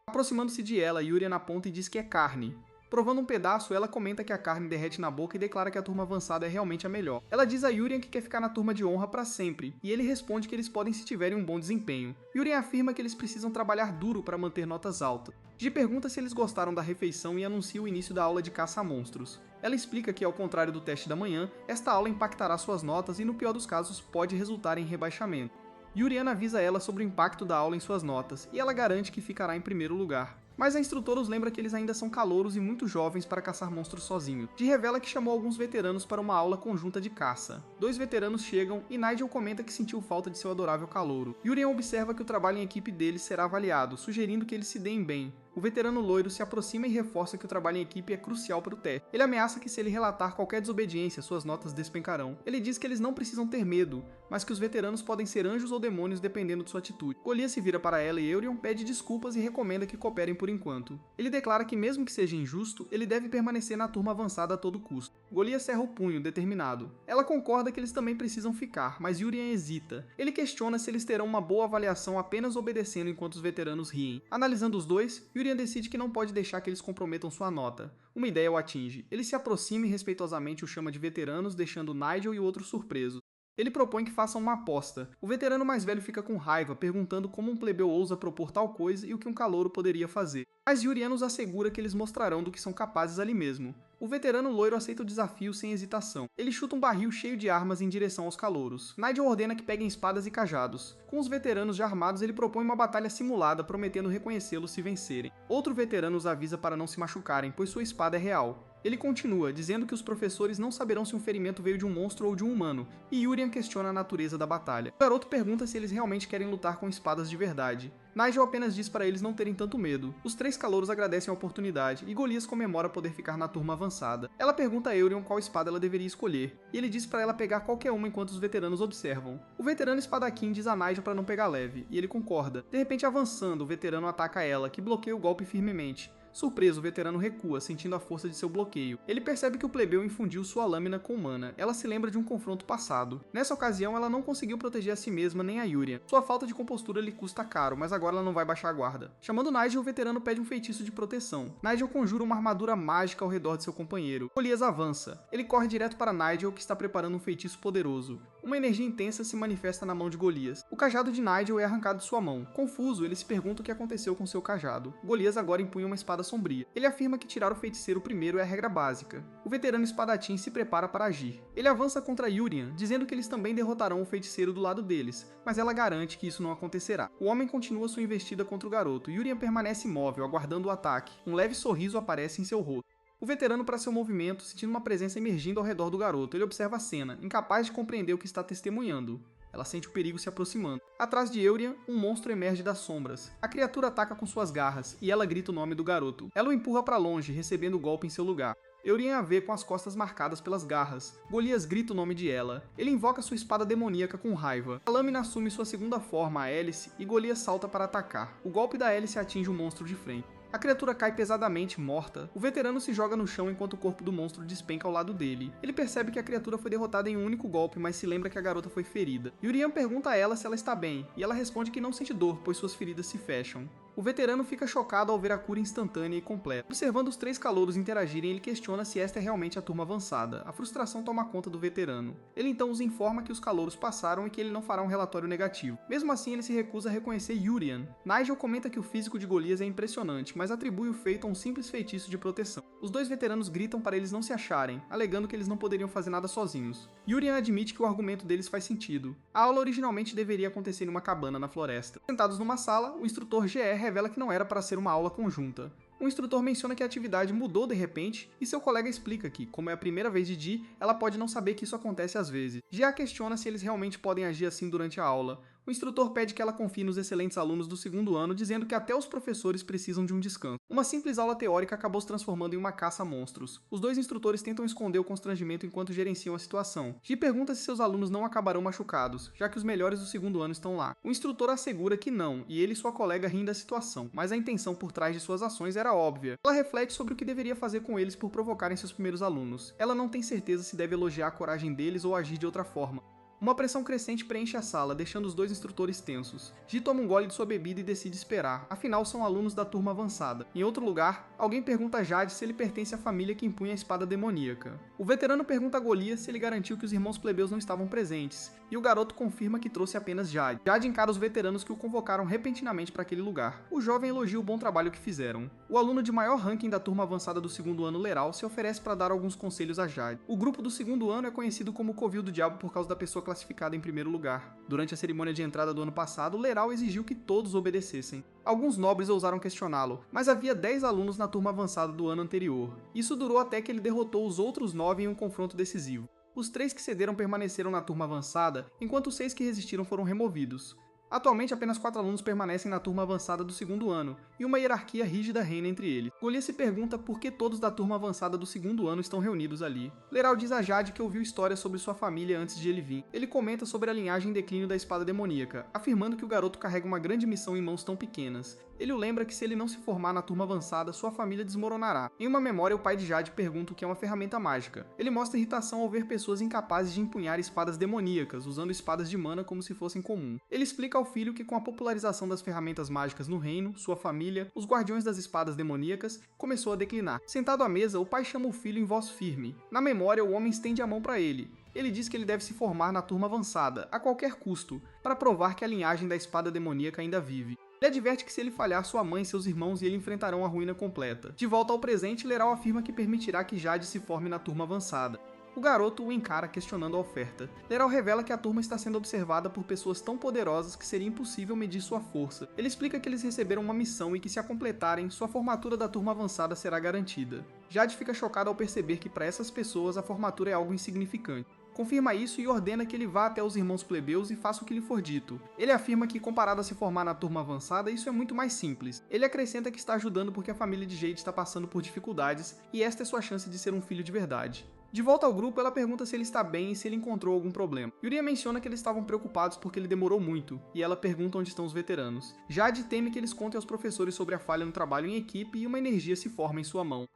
Aproximando-se de ela, Yurian aponta e diz que é carne. Provando um pedaço, ela comenta que a carne derrete na boca e declara que a turma avançada é realmente a melhor. Ela diz a Yurian que quer ficar na turma de honra para sempre, e ele responde que eles podem se tiverem um bom desempenho. Yurian afirma que eles precisam trabalhar duro para manter notas altas. Ji pergunta se eles gostaram da refeição e anuncia o início da aula de caça a monstros. Ela explica que, ao contrário do teste da manhã, esta aula impactará suas notas e, no pior dos casos, pode resultar em rebaixamento. Yurian avisa ela sobre o impacto da aula em suas notas, e ela garante que ficará em primeiro lugar. Mas a instrutora os lembra que eles ainda são calouros e muito jovens para caçar monstros sozinhos. Ji revela que chamou alguns veteranos para uma aula conjunta de caça. 2 veteranos chegam e Nigel comenta que sentiu falta de seu adorável calouro. Yurian observa que o trabalho em equipe deles será avaliado, sugerindo que eles se deem bem. O veterano loiro se aproxima e reforça que o trabalho em equipe é crucial para o teste. Ele ameaça que se ele relatar qualquer desobediência, suas notas despencarão. Ele diz que eles não precisam ter medo, mas que os veteranos podem ser anjos ou demônios dependendo de sua atitude. Golias se vira para ela e Eurion pede desculpas e recomenda que cooperem por enquanto. Ele declara que mesmo que seja injusto, ele deve permanecer na turma avançada a todo custo. Golias cerra o punho, determinado. Ela concorda que eles também precisam ficar, mas Yurian hesita. Ele questiona se eles terão uma boa avaliação apenas obedecendo enquanto os veteranos riem. Analisando os dois, Yurian decide que não pode deixar que eles comprometam sua nota. Uma ideia o atinge. Ele se aproxima e respeitosamente o chama de veteranos, deixando Nigel e o outro surpresos. Ele propõe que façam uma aposta. O veterano mais velho fica com raiva, perguntando como um plebeu ousa propor tal coisa e o que um calouro poderia fazer. Mas Yurian nos assegura que eles mostrarão do que são capazes ali mesmo. O veterano loiro aceita o desafio sem hesitação. Ele chuta um barril cheio de armas em direção aos calouros. Nigel ordena que peguem espadas e cajados. Com os veteranos já armados, ele propõe uma batalha simulada, prometendo reconhecê-los se vencerem. Outro veterano os avisa para não se machucarem, pois sua espada é real. Ele continua, dizendo que os professores não saberão se um ferimento veio de um monstro ou de um humano, e Yurian questiona a natureza da batalha. O garoto pergunta se eles realmente querem lutar com espadas de verdade. Nigel apenas diz para eles não terem tanto medo. Os 3 calouros agradecem a oportunidade, e Golias comemora poder ficar na turma avançada. Ela pergunta a Eurion qual espada ela deveria escolher, e ele diz para ela pegar qualquer uma enquanto os veteranos observam. O veterano espadaquim diz a Nigel para não pegar leve, e ele concorda. De repente, avançando, o veterano ataca ela, que bloqueia o golpe firmemente. Surpreso, o veterano recua, sentindo a força de seu bloqueio. Ele percebe que o plebeu infundiu sua lâmina com mana. Ela se lembra de um confronto passado. Nessa ocasião, ela não conseguiu proteger a si mesma nem a Yurian. Sua falta de compostura lhe custa caro, mas agora ela não vai baixar a guarda. Chamando Nigel, o veterano pede um feitiço de proteção. Nigel conjura uma armadura mágica ao redor de seu companheiro. Golias avança. Ele corre direto para Nigel, que está preparando um feitiço poderoso. Uma energia intensa se manifesta na mão de Golias. O cajado de Nigel é arrancado de sua mão. Confuso, ele se pergunta o que aconteceu com seu cajado. Golias agora empunha uma espada sombria. Ele afirma que tirar o feiticeiro primeiro é a regra básica. O veterano espadachim se prepara para agir. Ele avança contra Yurian, dizendo que eles também derrotarão o feiticeiro do lado deles, mas ela garante que isso não acontecerá. O homem continua sua investida contra o garoto. Yurian permanece imóvel, aguardando o ataque. Um leve sorriso aparece em seu rosto. O veterano para seu movimento, sentindo uma presença emergindo ao redor do garoto. Ele observa a cena, incapaz de compreender o que está testemunhando. Ela sente o perigo se aproximando. Atrás de Eurian, um monstro emerge das sombras. A criatura ataca com suas garras, e ela grita o nome do garoto. Ela o empurra para longe, recebendo o golpe em seu lugar. Eurian a vê com as costas marcadas pelas garras. Golias grita o nome de ela. Ele invoca sua espada demoníaca com raiva. A lâmina assume sua segunda forma, a hélice, e Golias salta para atacar. O golpe da hélice atinge o monstro de frente. A criatura cai pesadamente, morta. O veterano se joga no chão enquanto o corpo do monstro despenca ao lado dele. Ele percebe que a criatura foi derrotada em um único golpe, mas se lembra que a garota foi ferida. Yurian pergunta a ela se ela está bem, e ela responde que não sente dor, pois suas feridas se fecham. O veterano fica chocado ao ver a cura instantânea e completa. Observando os três calouros interagirem, ele questiona se esta é realmente a turma avançada. A frustração toma conta do veterano. Ele então os informa que os calouros passaram e que ele não fará um relatório negativo. Mesmo assim, ele se recusa a reconhecer Yurian. Nigel comenta que o físico de Golias é impressionante, mas atribui o feito a um simples feitiço de proteção. Os dois veteranos gritam para eles não se acharem, alegando que eles não poderiam fazer nada sozinhos. Yurian admite que o argumento deles faz sentido. A aula originalmente deveria acontecer em uma cabana na floresta. Sentados numa sala, o instrutor GR revela que não era para ser uma aula conjunta. O instrutor menciona que a atividade mudou de repente e seu colega explica que, como é a primeira vez de Ji, ela pode não saber que isso acontece às vezes. Ji a questiona se eles realmente podem agir assim durante a aula. O instrutor pede que ela confie nos excelentes alunos do segundo ano, dizendo que até os professores precisam de um descanso. Uma simples aula teórica acabou se transformando em uma caça a monstros. Os dois instrutores tentam esconder o constrangimento enquanto gerenciam a situação. Ji pergunta se seus alunos não acabarão machucados, já que os melhores do segundo ano estão lá. O instrutor assegura que não, e ele e sua colega riem da situação, mas a intenção por trás de suas ações era óbvia. Ela reflete sobre o que deveria fazer com eles por provocarem seus primeiros alunos. Ela não tem certeza se deve elogiar a coragem deles ou agir de outra forma. Uma pressão crescente preenche a sala, deixando os dois instrutores tensos. Ji toma um gole de sua bebida e decide esperar, afinal são alunos da turma avançada. Em outro lugar, alguém pergunta a Jade se ele pertence à família que impunha a espada demoníaca. O veterano pergunta a Golias se ele garantiu que os irmãos plebeus não estavam presentes, e o garoto confirma que trouxe apenas Jade. Jade encara os veteranos que o convocaram repentinamente para aquele lugar. O jovem elogia o bom trabalho que fizeram. O aluno de maior ranking da turma avançada do segundo ano, Leral, se oferece para dar alguns conselhos a Jade. O grupo do segundo ano é conhecido como Covil do Diabo por causa da pessoa classificada em primeiro lugar. Durante a cerimônia de entrada do ano passado, Leral exigiu que todos obedecessem. Alguns nobres ousaram questioná-lo, mas havia 10 alunos na turma avançada do ano anterior. Isso durou até que ele derrotou os outros 9 em um confronto decisivo. Os 3 que cederam permaneceram na turma avançada, enquanto os 6 que resistiram foram removidos. Atualmente, apenas 4 alunos permanecem na turma avançada do segundo ano, e uma hierarquia rígida reina entre eles. Golias se pergunta por que todos da turma avançada do segundo ano estão reunidos ali. Leral diz a Jade que ouviu histórias sobre sua família antes de ele vir. Ele comenta sobre a linhagem em declínio da espada demoníaca, afirmando que o garoto carrega uma grande missão em mãos tão pequenas. Ele o lembra que se ele não se formar na turma avançada, sua família desmoronará. Em uma memória, o pai de Jade pergunta o que é uma ferramenta mágica. Ele mostra irritação ao ver pessoas incapazes de empunhar espadas demoníacas, usando espadas de mana como se fossem comum. Ele explica ao filho que com a popularização das ferramentas mágicas no reino, sua família, os guardiões das espadas demoníacas, começou a declinar. Sentado à mesa, o pai chama o filho em voz firme. Na memória, o homem estende a mão para ele. Ele diz que ele deve se formar na turma avançada, a qualquer custo, para provar que a linhagem da espada demoníaca ainda vive. Ele adverte que se ele falhar, sua mãe, seus irmãos e ele enfrentarão a ruína completa. De volta ao presente, Leral afirma que permitirá que Jade se forme na turma avançada. O garoto o encara questionando a oferta. Leral revela que a turma está sendo observada por pessoas tão poderosas que seria impossível medir sua força. Ele explica que eles receberam uma missão e que se a completarem, sua formatura da turma avançada será garantida. Jade fica chocado ao perceber que para essas pessoas a formatura é algo insignificante. Confirma isso e ordena que ele vá até os irmãos plebeus e faça o que lhe for dito. Ele afirma que, comparado a se formar na turma avançada, isso é muito mais simples. Ele acrescenta que está ajudando porque a família de Jade está passando por dificuldades e esta é sua chance de ser um filho de verdade. De volta ao grupo, ela pergunta se ele está bem e se ele encontrou algum problema. Yurian menciona que eles estavam preocupados porque ele demorou muito, e ela pergunta onde estão os veteranos. Jade teme que eles contem aos professores sobre a falha no trabalho em equipe e uma energia se forma em sua mão.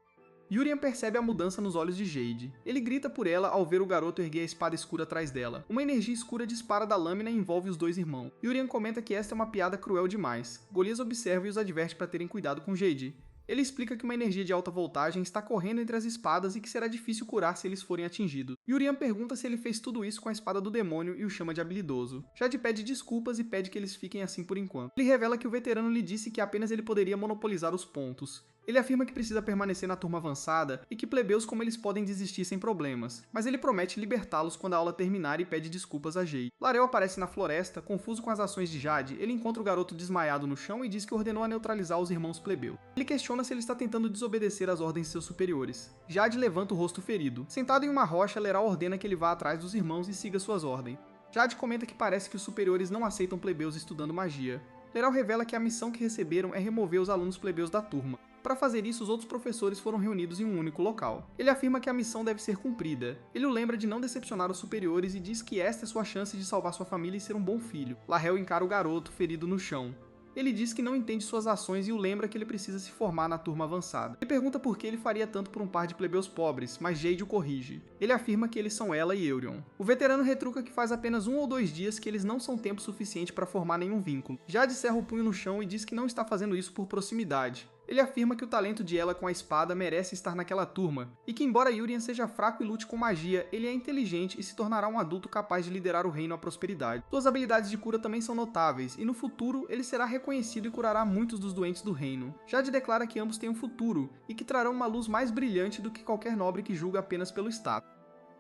Yurian percebe a mudança nos olhos de Jade. Ele grita por ela ao ver o garoto erguer a espada escura atrás dela. Uma energia escura dispara da lâmina e envolve os dois irmãos. Yurian comenta que esta é uma piada cruel demais. Golias observa e os adverte para terem cuidado com Jade. Ele explica que uma energia de alta voltagem está correndo entre as espadas e que será difícil curar se eles forem atingidos. Yurian pergunta se ele fez tudo isso com a espada do demônio e o chama de habilidoso. Jade pede desculpas e pede que eles fiquem assim por enquanto. Ele revela que o veterano lhe disse que apenas ele poderia monopolizar os pontos. Ele afirma que precisa permanecer na turma avançada e que plebeus como eles podem desistir sem problemas, mas ele promete libertá-los quando a aula terminar e pede desculpas a Jade. Larel aparece na floresta, confuso com as ações de Jade. Ele encontra o garoto desmaiado no chão e diz que ordenou a neutralizar os irmãos plebeus. Ele questiona se ele está tentando desobedecer às ordens de seus superiores. Jade levanta o rosto ferido. Sentado em uma rocha, Leral ordena que ele vá atrás dos irmãos e siga suas ordens. Jade comenta que parece que os superiores não aceitam plebeus estudando magia. Leral revela que a missão que receberam é remover os alunos plebeus da turma. Para fazer isso, os outros professores foram reunidos em um único local. Ele afirma que a missão deve ser cumprida. Ele o lembra de não decepcionar os superiores e diz que esta é sua chance de salvar sua família e ser um bom filho. Lahel encara o garoto, ferido no chão. Ele diz que não entende suas ações e o lembra que ele precisa se formar na turma avançada. Ele pergunta por que ele faria tanto por um par de plebeus pobres, mas Jade o corrige. Ele afirma que eles são ela e Eurion. O veterano retruca que faz apenas 1 ou 2 dias que eles não são tempo suficiente para formar nenhum vínculo. Jade cerra o punho no chão e diz que não está fazendo isso por proximidade. Ele afirma que o talento de ela com a espada merece estar naquela turma, e que embora Yurian seja fraco e lute com magia, ele é inteligente e se tornará um adulto capaz de liderar o reino à prosperidade. Suas habilidades de cura também são notáveis, e no futuro ele será reconhecido e curará muitos dos doentes do reino. Jade declara que ambos têm um futuro, e que trarão uma luz mais brilhante do que qualquer nobre que julga apenas pelo status.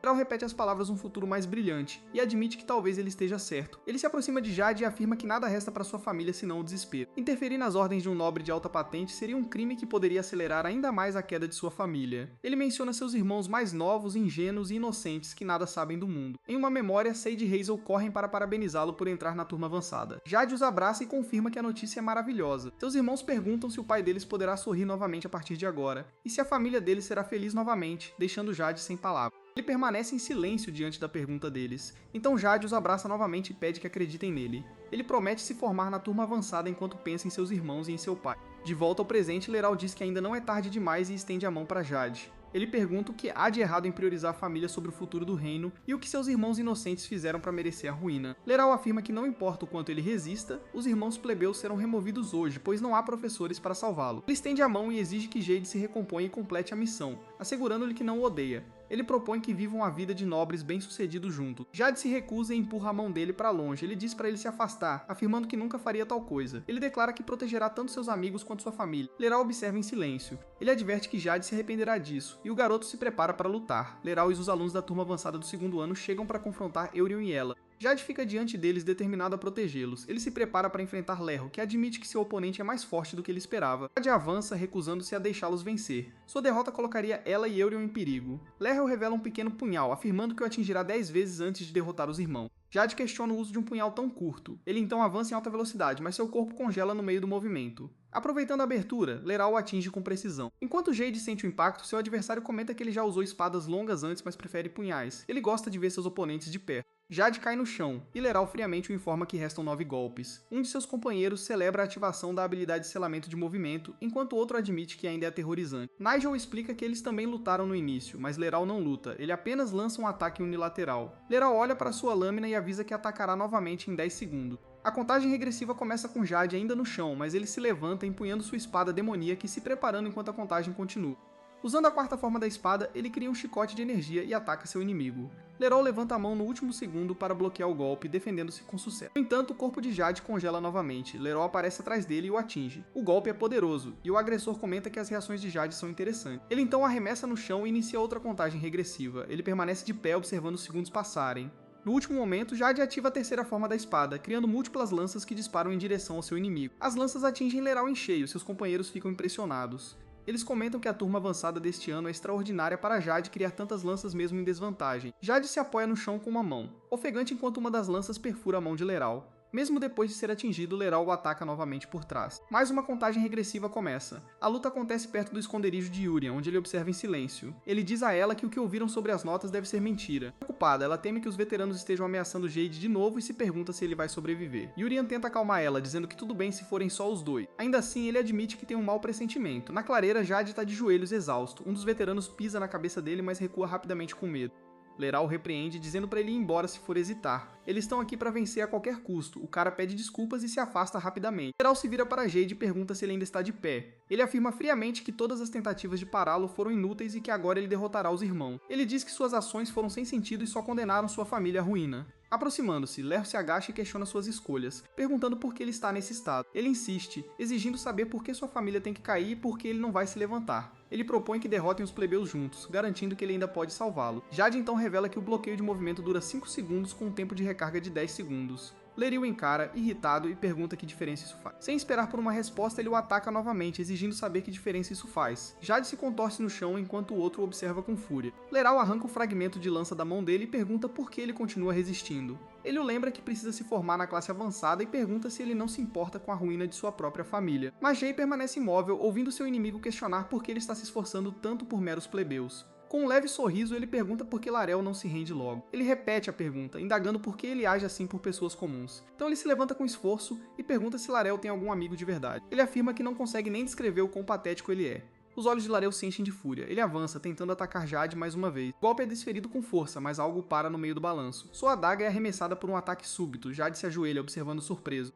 Leral repete as palavras um futuro mais brilhante, e admite que talvez ele esteja certo. Ele se aproxima de Jade e afirma que nada resta para sua família senão o desespero. Interferir nas ordens de um nobre de alta patente seria um crime que poderia acelerar ainda mais a queda de sua família. Ele menciona seus irmãos mais novos, ingênuos e inocentes que nada sabem do mundo. Em uma memória, Sade e Hazel correm para parabenizá-lo por entrar na turma avançada. Jade os abraça e confirma que a notícia é maravilhosa. Seus irmãos perguntam se o pai deles poderá sorrir novamente a partir de agora, e se a família deles será feliz novamente, deixando Jade sem palavras. Ele permanece em silêncio diante da pergunta deles, então Jade os abraça novamente e pede que acreditem nele. Ele promete se formar na turma avançada enquanto pensa em seus irmãos e em seu pai. De volta ao presente, Leral diz que ainda não é tarde demais e estende a mão para Jade. Ele pergunta o que há de errado em priorizar a família sobre o futuro do reino e o que seus irmãos inocentes fizeram para merecer a ruína. Leral afirma que não importa o quanto ele resista, os irmãos plebeus serão removidos hoje, pois não há professores para salvá-lo. Ele estende a mão e exige que Jade se recomponha e complete a missão, assegurando-lhe que não o odeia. Ele propõe que vivam a vida de nobres bem-sucedidos juntos. Jade se recusa e empurra a mão dele para longe. Ele diz para ele se afastar, afirmando que nunca faria tal coisa. Ele declara que protegerá tanto seus amigos quanto sua família. Leral observa em silêncio. Ele adverte que Jade se arrependerá disso, e o garoto se prepara para lutar. Leral e os alunos da turma avançada do 2º ano chegam para confrontar Eurion e ela. Jade fica diante deles determinado a protegê-los. Ele se prepara para enfrentar Lerro, que admite que seu oponente é mais forte do que ele esperava. Jade avança, recusando-se a deixá-los vencer. Sua derrota colocaria ela e Eurion em perigo. Lerro revela um pequeno punhal, afirmando que o atingirá 10 vezes antes de derrotar os irmãos. Jade questiona o uso de um punhal tão curto. Ele então avança em alta velocidade, mas seu corpo congela no meio do movimento. Aproveitando a abertura, Leral o atinge com precisão. Enquanto Jade sente o impacto, seu adversário comenta que ele já usou espadas longas antes, mas prefere punhais. Ele gosta de ver seus oponentes de perto. Jade cai no chão, e Leral friamente o informa que restam 9 golpes. Um de seus companheiros celebra a ativação da habilidade de selamento de movimento, enquanto o outro admite que ainda é aterrorizante. Nigel explica que eles também lutaram no início, mas Leral não luta, ele apenas lança um ataque unilateral. Leral olha para sua lâmina e avisa que atacará novamente em 10 segundos. A contagem regressiva começa com Jade ainda no chão, mas ele se levanta empunhando sua espada demoníaca e se preparando enquanto a contagem continua. Usando a 4ª forma da espada, ele cria um chicote de energia e ataca seu inimigo. Leral levanta a mão no último segundo para bloquear o golpe, defendendo-se com sucesso. No entanto, o corpo de Jade congela novamente. Leral aparece atrás dele e o atinge. O golpe é poderoso, e o agressor comenta que as reações de Jade são interessantes. Ele então arremessa no chão e inicia outra contagem regressiva. Ele permanece de pé observando os segundos passarem. No último momento, Jade ativa a 3ª forma da espada, criando múltiplas lanças que disparam em direção ao seu inimigo. As lanças atingem Leral em cheio, seus companheiros ficam impressionados. Eles comentam que a turma avançada deste ano é extraordinária para Jade criar tantas lanças mesmo em desvantagem. Jade se apoia no chão com uma mão, ofegante enquanto uma das lanças perfura a mão de Leral. Mesmo depois de ser atingido, Leral o ataca novamente por trás. Mais uma contagem regressiva começa. A luta acontece perto do esconderijo de Yurian, onde ele observa em silêncio. Ele diz a ela que o que ouviram sobre as notas deve ser mentira. Preocupada, ela teme que os veteranos estejam ameaçando Jade de novo e se pergunta se ele vai sobreviver. Yurian tenta acalmar ela, dizendo que tudo bem se forem só os dois. Ainda assim, ele admite que tem um mau pressentimento. Na clareira, Jade está de joelhos exausto. Um dos veteranos pisa na cabeça dele, mas recua rapidamente com medo. Leral repreende, dizendo para ele ir embora se for hesitar. Eles estão aqui para vencer a qualquer custo. O cara pede desculpas e se afasta rapidamente. Leral se vira para Jade e pergunta se ele ainda está de pé. Ele afirma friamente que todas as tentativas de pará-lo foram inúteis e que agora ele derrotará os irmãos. Ele diz que suas ações foram sem sentido e só condenaram sua família à ruína. Aproximando-se, Lerro se agacha e questiona suas escolhas, perguntando por que ele está nesse estado. Ele insiste, exigindo saber por que sua família tem que cair e por que ele não vai se levantar. Ele propõe que derrotem os plebeus juntos, garantindo que ele ainda pode salvá-lo. Jade então revela que o bloqueio de movimento dura 5 segundos com um tempo de recarga de 10 segundos. Lerio encara, irritado, e pergunta que diferença isso faz. Sem esperar por uma resposta, ele o ataca novamente, exigindo saber que diferença isso faz. Jade se contorce no chão enquanto o outro o observa com fúria. Leral arranca o fragmento de lança da mão dele e pergunta por que ele continua resistindo. Ele o lembra que precisa se formar na classe avançada e pergunta se ele não se importa com a ruína de sua própria família. Mas Jay permanece imóvel, ouvindo seu inimigo questionar por que ele está se esforçando tanto por meros plebeus. Com um leve sorriso, ele pergunta por que Larel não se rende logo. Ele repete a pergunta, indagando por que ele age assim por pessoas comuns. Então ele se levanta com esforço e pergunta se Larel tem algum amigo de verdade. Ele afirma que não consegue nem descrever o quão patético ele é. Os olhos de Larel se enchem de fúria. Ele avança, tentando atacar Jade mais uma vez. O golpe é desferido com força, mas algo o para no meio do balanço. Sua adaga é arremessada por um ataque súbito. Jade se ajoelha, observando surpreso.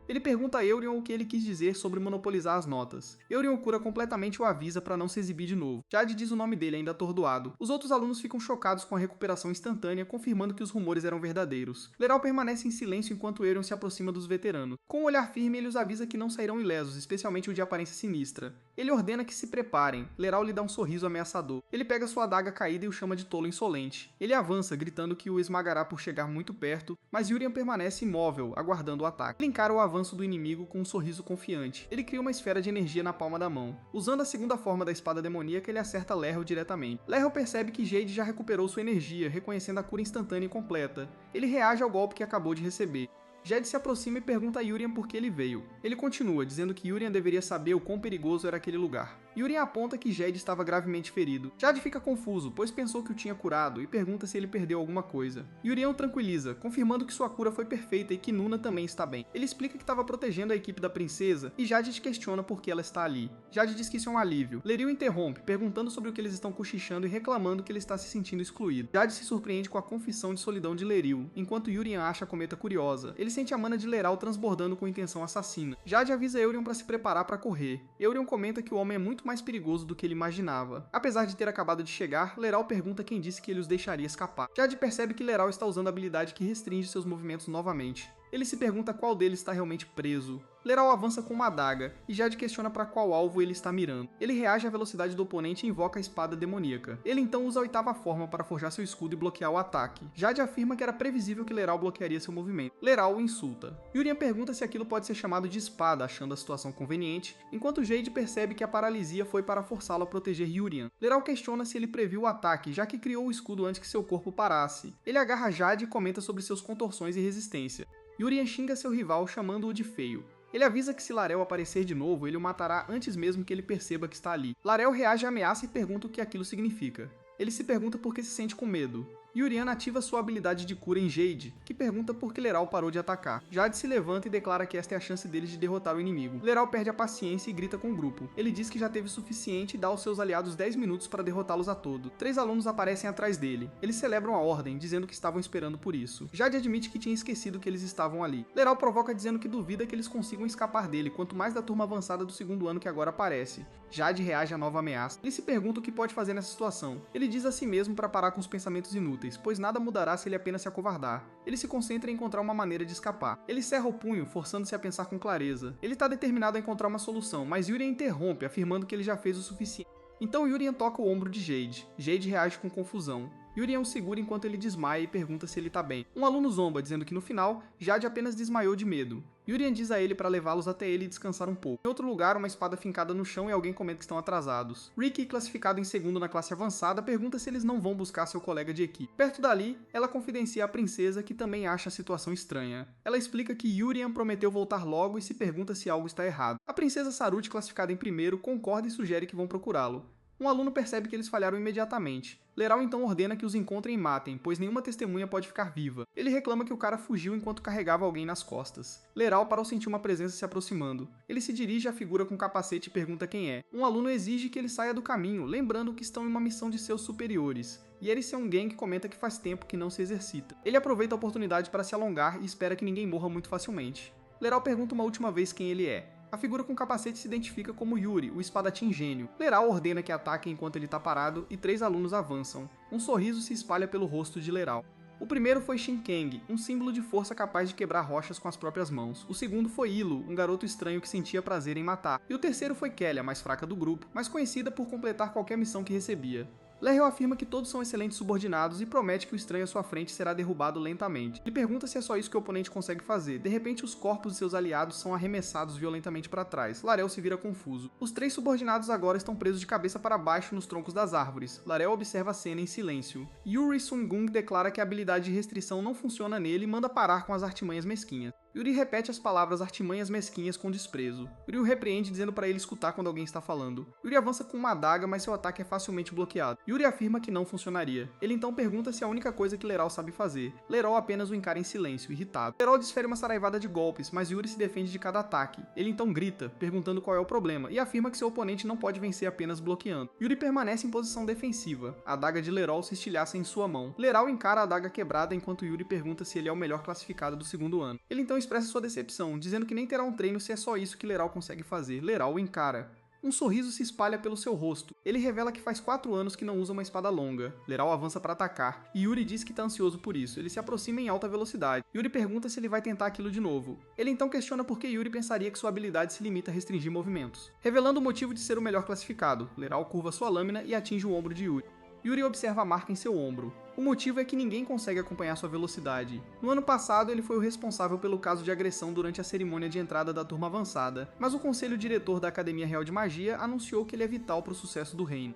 Ele pergunta a Eurion o que ele quis dizer sobre monopolizar as notas. Eurion o cura completamente e o avisa para não se exibir de novo. Jade diz o nome dele, ainda atordoado. Os outros alunos ficam chocados com a recuperação instantânea, confirmando que os rumores eram verdadeiros. Leral permanece em silêncio enquanto Eurion se aproxima dos veteranos. Com um olhar firme, ele os avisa que não sairão ilesos, especialmente o de aparência sinistra. Ele ordena que se preparem. Leral lhe dá um sorriso ameaçador. Ele pega sua adaga caída e o chama de tolo insolente. Ele avança, gritando que o esmagará por chegar muito perto, mas Urian permanece imóvel, aguardando o ataque. Ele encara o avanço do inimigo com um sorriso confiante. Ele cria uma esfera de energia na palma da mão. Usando a segunda forma da espada demoníaca, ele acerta Lerro diretamente. Lerro percebe que Jade já recuperou sua energia, reconhecendo a cura instantânea e completa. Ele reage ao golpe que acabou de receber. Jade se aproxima e pergunta a Urian por que ele veio. Ele continua, dizendo que Urian deveria saber o quão perigoso era aquele lugar. Urian aponta que Jade estava gravemente ferido. Jade fica confuso, pois pensou que o tinha curado, e pergunta se ele perdeu alguma coisa. Urian o tranquiliza, confirmando que sua cura foi perfeita e que Nuna também está bem. Ele explica que estava protegendo a equipe da princesa, e Jade questiona por que ela está ali. Jade diz que isso é um alívio. Lerio interrompe, perguntando sobre o que eles estão cochichando e reclamando que ele está se sentindo excluído. Jade se surpreende com a confissão de solidão de Lerio, enquanto Urian acha a cometa curiosa. Ele sente a mana de Leral transbordando com intenção assassina. Jade avisa Eurion para se preparar para correr. Eurion comenta que o homem é muito mais perigoso do que ele imaginava. Apesar de ter acabado de chegar, Leral pergunta quem disse que ele os deixaria escapar. Jade percebe que Leral está usando a habilidade que restringe seus movimentos novamente. Ele se pergunta qual deles está realmente preso. Leral avança com uma adaga, e Jade questiona para qual alvo ele está mirando. Ele reage à velocidade do oponente e invoca a espada demoníaca. Ele então usa a oitava forma para forjar seu escudo e bloquear o ataque. Jade afirma que era previsível que Leral bloquearia seu movimento. Leral o insulta. Urian pergunta se aquilo pode ser chamado de espada, achando a situação conveniente, enquanto Jade percebe que a paralisia foi para forçá-lo a proteger Urian. Leral questiona se ele previu o ataque, já que criou o escudo antes que seu corpo parasse. Ele agarra Jade e comenta sobre seus contorções e resistência. Urian xinga seu rival, chamando-o de feio. Ele avisa que se Larel aparecer de novo, ele o matará antes mesmo que ele perceba que está ali. Larel reage à ameaça e pergunta o que aquilo significa. Ele se pergunta por que se sente com medo. Urian ativa sua habilidade de cura em Jade, que pergunta por que Leral parou de atacar. Jade se levanta e declara que esta é a chance deles de derrotar o inimigo. Leral perde a paciência e grita com o grupo. Ele diz que já teve o suficiente e dá aos seus aliados 10 minutos para derrotá-los a todos. 3 alunos aparecem atrás dele. Eles celebram a ordem, dizendo que estavam esperando por isso. Jade admite que tinha esquecido que eles estavam ali. Leral provoca dizendo que duvida que eles consigam escapar dele, quanto mais da turma avançada do segundo ano que agora aparece. Jade reage à nova ameaça. Ele se pergunta o que pode fazer nessa situação. Ele diz a si mesmo para parar com os pensamentos inúteis, pois nada mudará se ele apenas se acovardar. Ele se concentra em encontrar uma maneira de escapar. Ele cerra o punho, forçando-se a pensar com clareza. Ele está determinado a encontrar uma solução, mas Urian interrompe, afirmando que ele já fez o suficiente. Então Urian toca o ombro de Jade. Jade reage com confusão. Urian o segura enquanto ele desmaia e pergunta se ele tá bem. Um aluno zomba, dizendo que no final, Jade apenas desmaiou de medo. Urian diz a ele para levá-los até ele e descansar um pouco. Em outro lugar, uma espada fincada no chão e alguém comenta que estão atrasados. Ricky, classificado em segundo na classe avançada, pergunta se eles não vão buscar seu colega de equipe. Perto dali, ela confidencia à princesa que também acha a situação estranha. Ela explica que Urian prometeu voltar logo e se pergunta se algo está errado. A princesa Sarut, classificada em primeiro, concorda e sugere que vão procurá-lo. Um aluno percebe que eles falharam imediatamente. Leral então ordena que os encontrem e matem, pois nenhuma testemunha pode ficar viva. Ele reclama que o cara fugiu enquanto carregava alguém nas costas. Leral para ao sentir uma presença se aproximando. Ele se dirige à figura com capacete e pergunta quem é. Um aluno exige que ele saia do caminho, lembrando que estão em uma missão de seus superiores. E Eris Seung-gang comenta que faz tempo que não se exercita. Ele aproveita a oportunidade para se alongar e espera que ninguém morra muito facilmente. Leral pergunta uma última vez quem ele é. A figura com capacete se identifica como Yuri, o espadachim gênio. Leral ordena que ataquem enquanto ele está parado e 3 alunos avançam. Um sorriso se espalha pelo rosto de Leral. O primeiro foi Shin Kang, um símbolo de força capaz de quebrar rochas com as próprias mãos. O segundo foi Ilo, um garoto estranho que sentia prazer em matar. E o terceiro foi Kelly, a mais fraca do grupo, mas conhecida por completar qualquer missão que recebia. Lerrel afirma que todos são excelentes subordinados e promete que o estranho à sua frente será derrubado lentamente. Ele pergunta se é só isso que o oponente consegue fazer. De repente, os corpos de seus aliados são arremessados violentamente para trás. Larel se vira confuso. Os 3 subordinados agora estão presos de cabeça para baixo nos troncos das árvores. Larel observa a cena em silêncio. Yuri Sun-gung declara que a habilidade de restrição não funciona nele e manda parar com as artimanhas mesquinhas. Yuri repete as palavras artimanhas mesquinhas com desprezo. Yuri o repreende dizendo para ele escutar quando alguém está falando. Yuri avança com uma adaga, mas seu ataque é facilmente bloqueado. Yuri afirma que não funcionaria. Ele então pergunta se é a única coisa que Leral sabe fazer. Leral apenas o encara em silêncio, irritado. Leral desfere uma saraivada de golpes, mas Yuri se defende de cada ataque. Ele então grita, perguntando qual é o problema, e afirma que seu oponente não pode vencer apenas bloqueando. Yuri permanece em posição defensiva. A adaga de Leral se estilhaça em sua mão. Leral encara a adaga quebrada enquanto Yuri pergunta se ele é o melhor classificado do segundo ano. Ele então expressa sua decepção, dizendo que nem terá um treino se é só isso que Leral consegue fazer. Leral o encara. Um sorriso se espalha pelo seu rosto. Ele revela que faz 4 anos que não usa uma espada longa. Leral avança para atacar, e Yuri diz que está ansioso por isso. Ele se aproxima em alta velocidade. Yuri pergunta se ele vai tentar aquilo de novo. Ele então questiona por que Yuri pensaria que sua habilidade se limita a restringir movimentos, revelando o motivo de ser o melhor classificado. Leral curva sua lâmina e atinge o ombro de Yuri. Yuri observa a marca em seu ombro. O motivo é que ninguém consegue acompanhar sua velocidade. No ano passado, ele foi o responsável pelo caso de agressão durante a cerimônia de entrada da turma avançada, mas o conselho diretor da Academia Real de Magia anunciou que ele é vital para o sucesso do reino.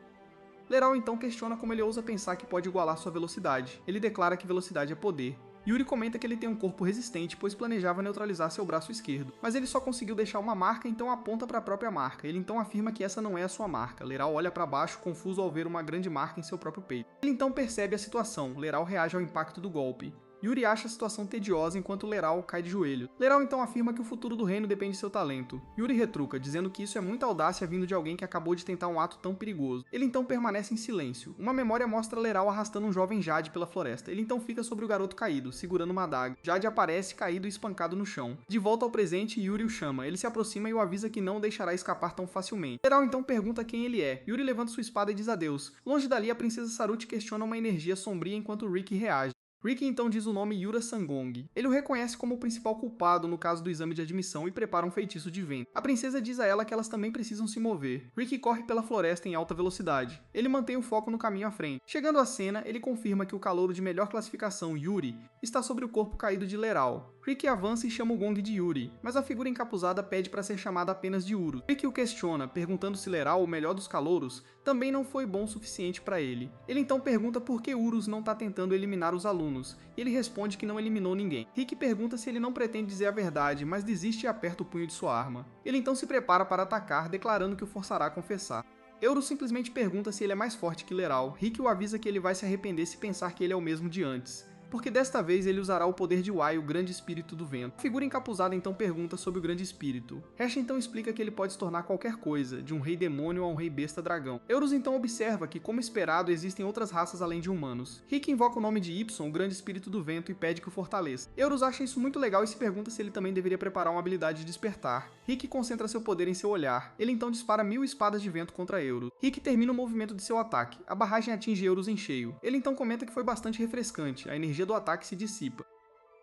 Leral então questiona como ele ousa pensar que pode igualar sua velocidade. Ele declara que velocidade é poder. Yuri comenta que ele tem um corpo resistente, pois planejava neutralizar seu braço esquerdo, mas ele só conseguiu deixar uma marca, então aponta para a própria marca. Ele então afirma que essa não é a sua marca. Leral olha para baixo, confuso ao ver uma grande marca em seu próprio peito. Ele então percebe a situação. Leral reage ao impacto do golpe. Yuri acha a situação tediosa enquanto Leral cai de joelho. Leral então afirma que o futuro do reino depende de seu talento. Yuri retruca, dizendo que isso é muita audácia vindo de alguém que acabou de tentar um ato tão perigoso. Ele então permanece em silêncio. Uma memória mostra Leral arrastando um jovem Jade pela floresta. Ele então fica sobre o garoto caído, segurando uma adaga. Jade aparece caído e espancado no chão. De volta ao presente, Yuri o chama. Ele se aproxima e o avisa que não deixará escapar tão facilmente. Leral então pergunta quem ele é. Yuri levanta sua espada e diz adeus. Longe dali, a princesa Saruti questiona uma energia sombria enquanto Ricky reage. Ricky então diz o nome Yura Sangong. Ele o reconhece como o principal culpado no caso do exame de admissão e prepara um feitiço de vento. A princesa diz a ela que elas também precisam se mover. Ricky corre pela floresta em alta velocidade. Ele mantém o foco no caminho à frente. Chegando à cena, ele confirma que o calouro de melhor classificação, Yuri, está sobre o corpo caído de Leral. Ricky avança e chama o Gong de Yuri, mas a figura encapuzada pede para ser chamada apenas de Urus. Ricky o questiona, perguntando se Leral, o melhor dos calouros, também não foi bom o suficiente para ele. Ele então pergunta por que Urus não está tentando eliminar os alunos, e ele responde que não eliminou ninguém. Ricky pergunta se ele não pretende dizer a verdade, mas desiste e aperta o punho de sua arma. Ele então se prepara para atacar, declarando que o forçará a confessar. Eurus simplesmente pergunta se ele é mais forte que Leral. Ricky o avisa que ele vai se arrepender se pensar que ele é o mesmo de antes, porque desta vez ele usará o poder de Wai, o Grande Espírito do Vento. A figura encapuzada então pergunta sobre o Grande Espírito. Hash então explica que ele pode se tornar qualquer coisa, de um rei demônio a um rei besta dragão. Eurus então observa que, como esperado, existem outras raças além de humanos. Rick invoca o nome de Y, o Grande Espírito do Vento, e pede que o fortaleça. Eurus acha isso muito legal e se pergunta se ele também deveria preparar uma habilidade de despertar. Rick concentra seu poder em seu olhar. Ele então dispara 1000 espadas de vento contra Eurus. Rick termina o movimento de seu ataque. A barragem atinge Eurus em cheio. Ele então comenta que foi bastante refrescante. A energia do ataque se dissipa.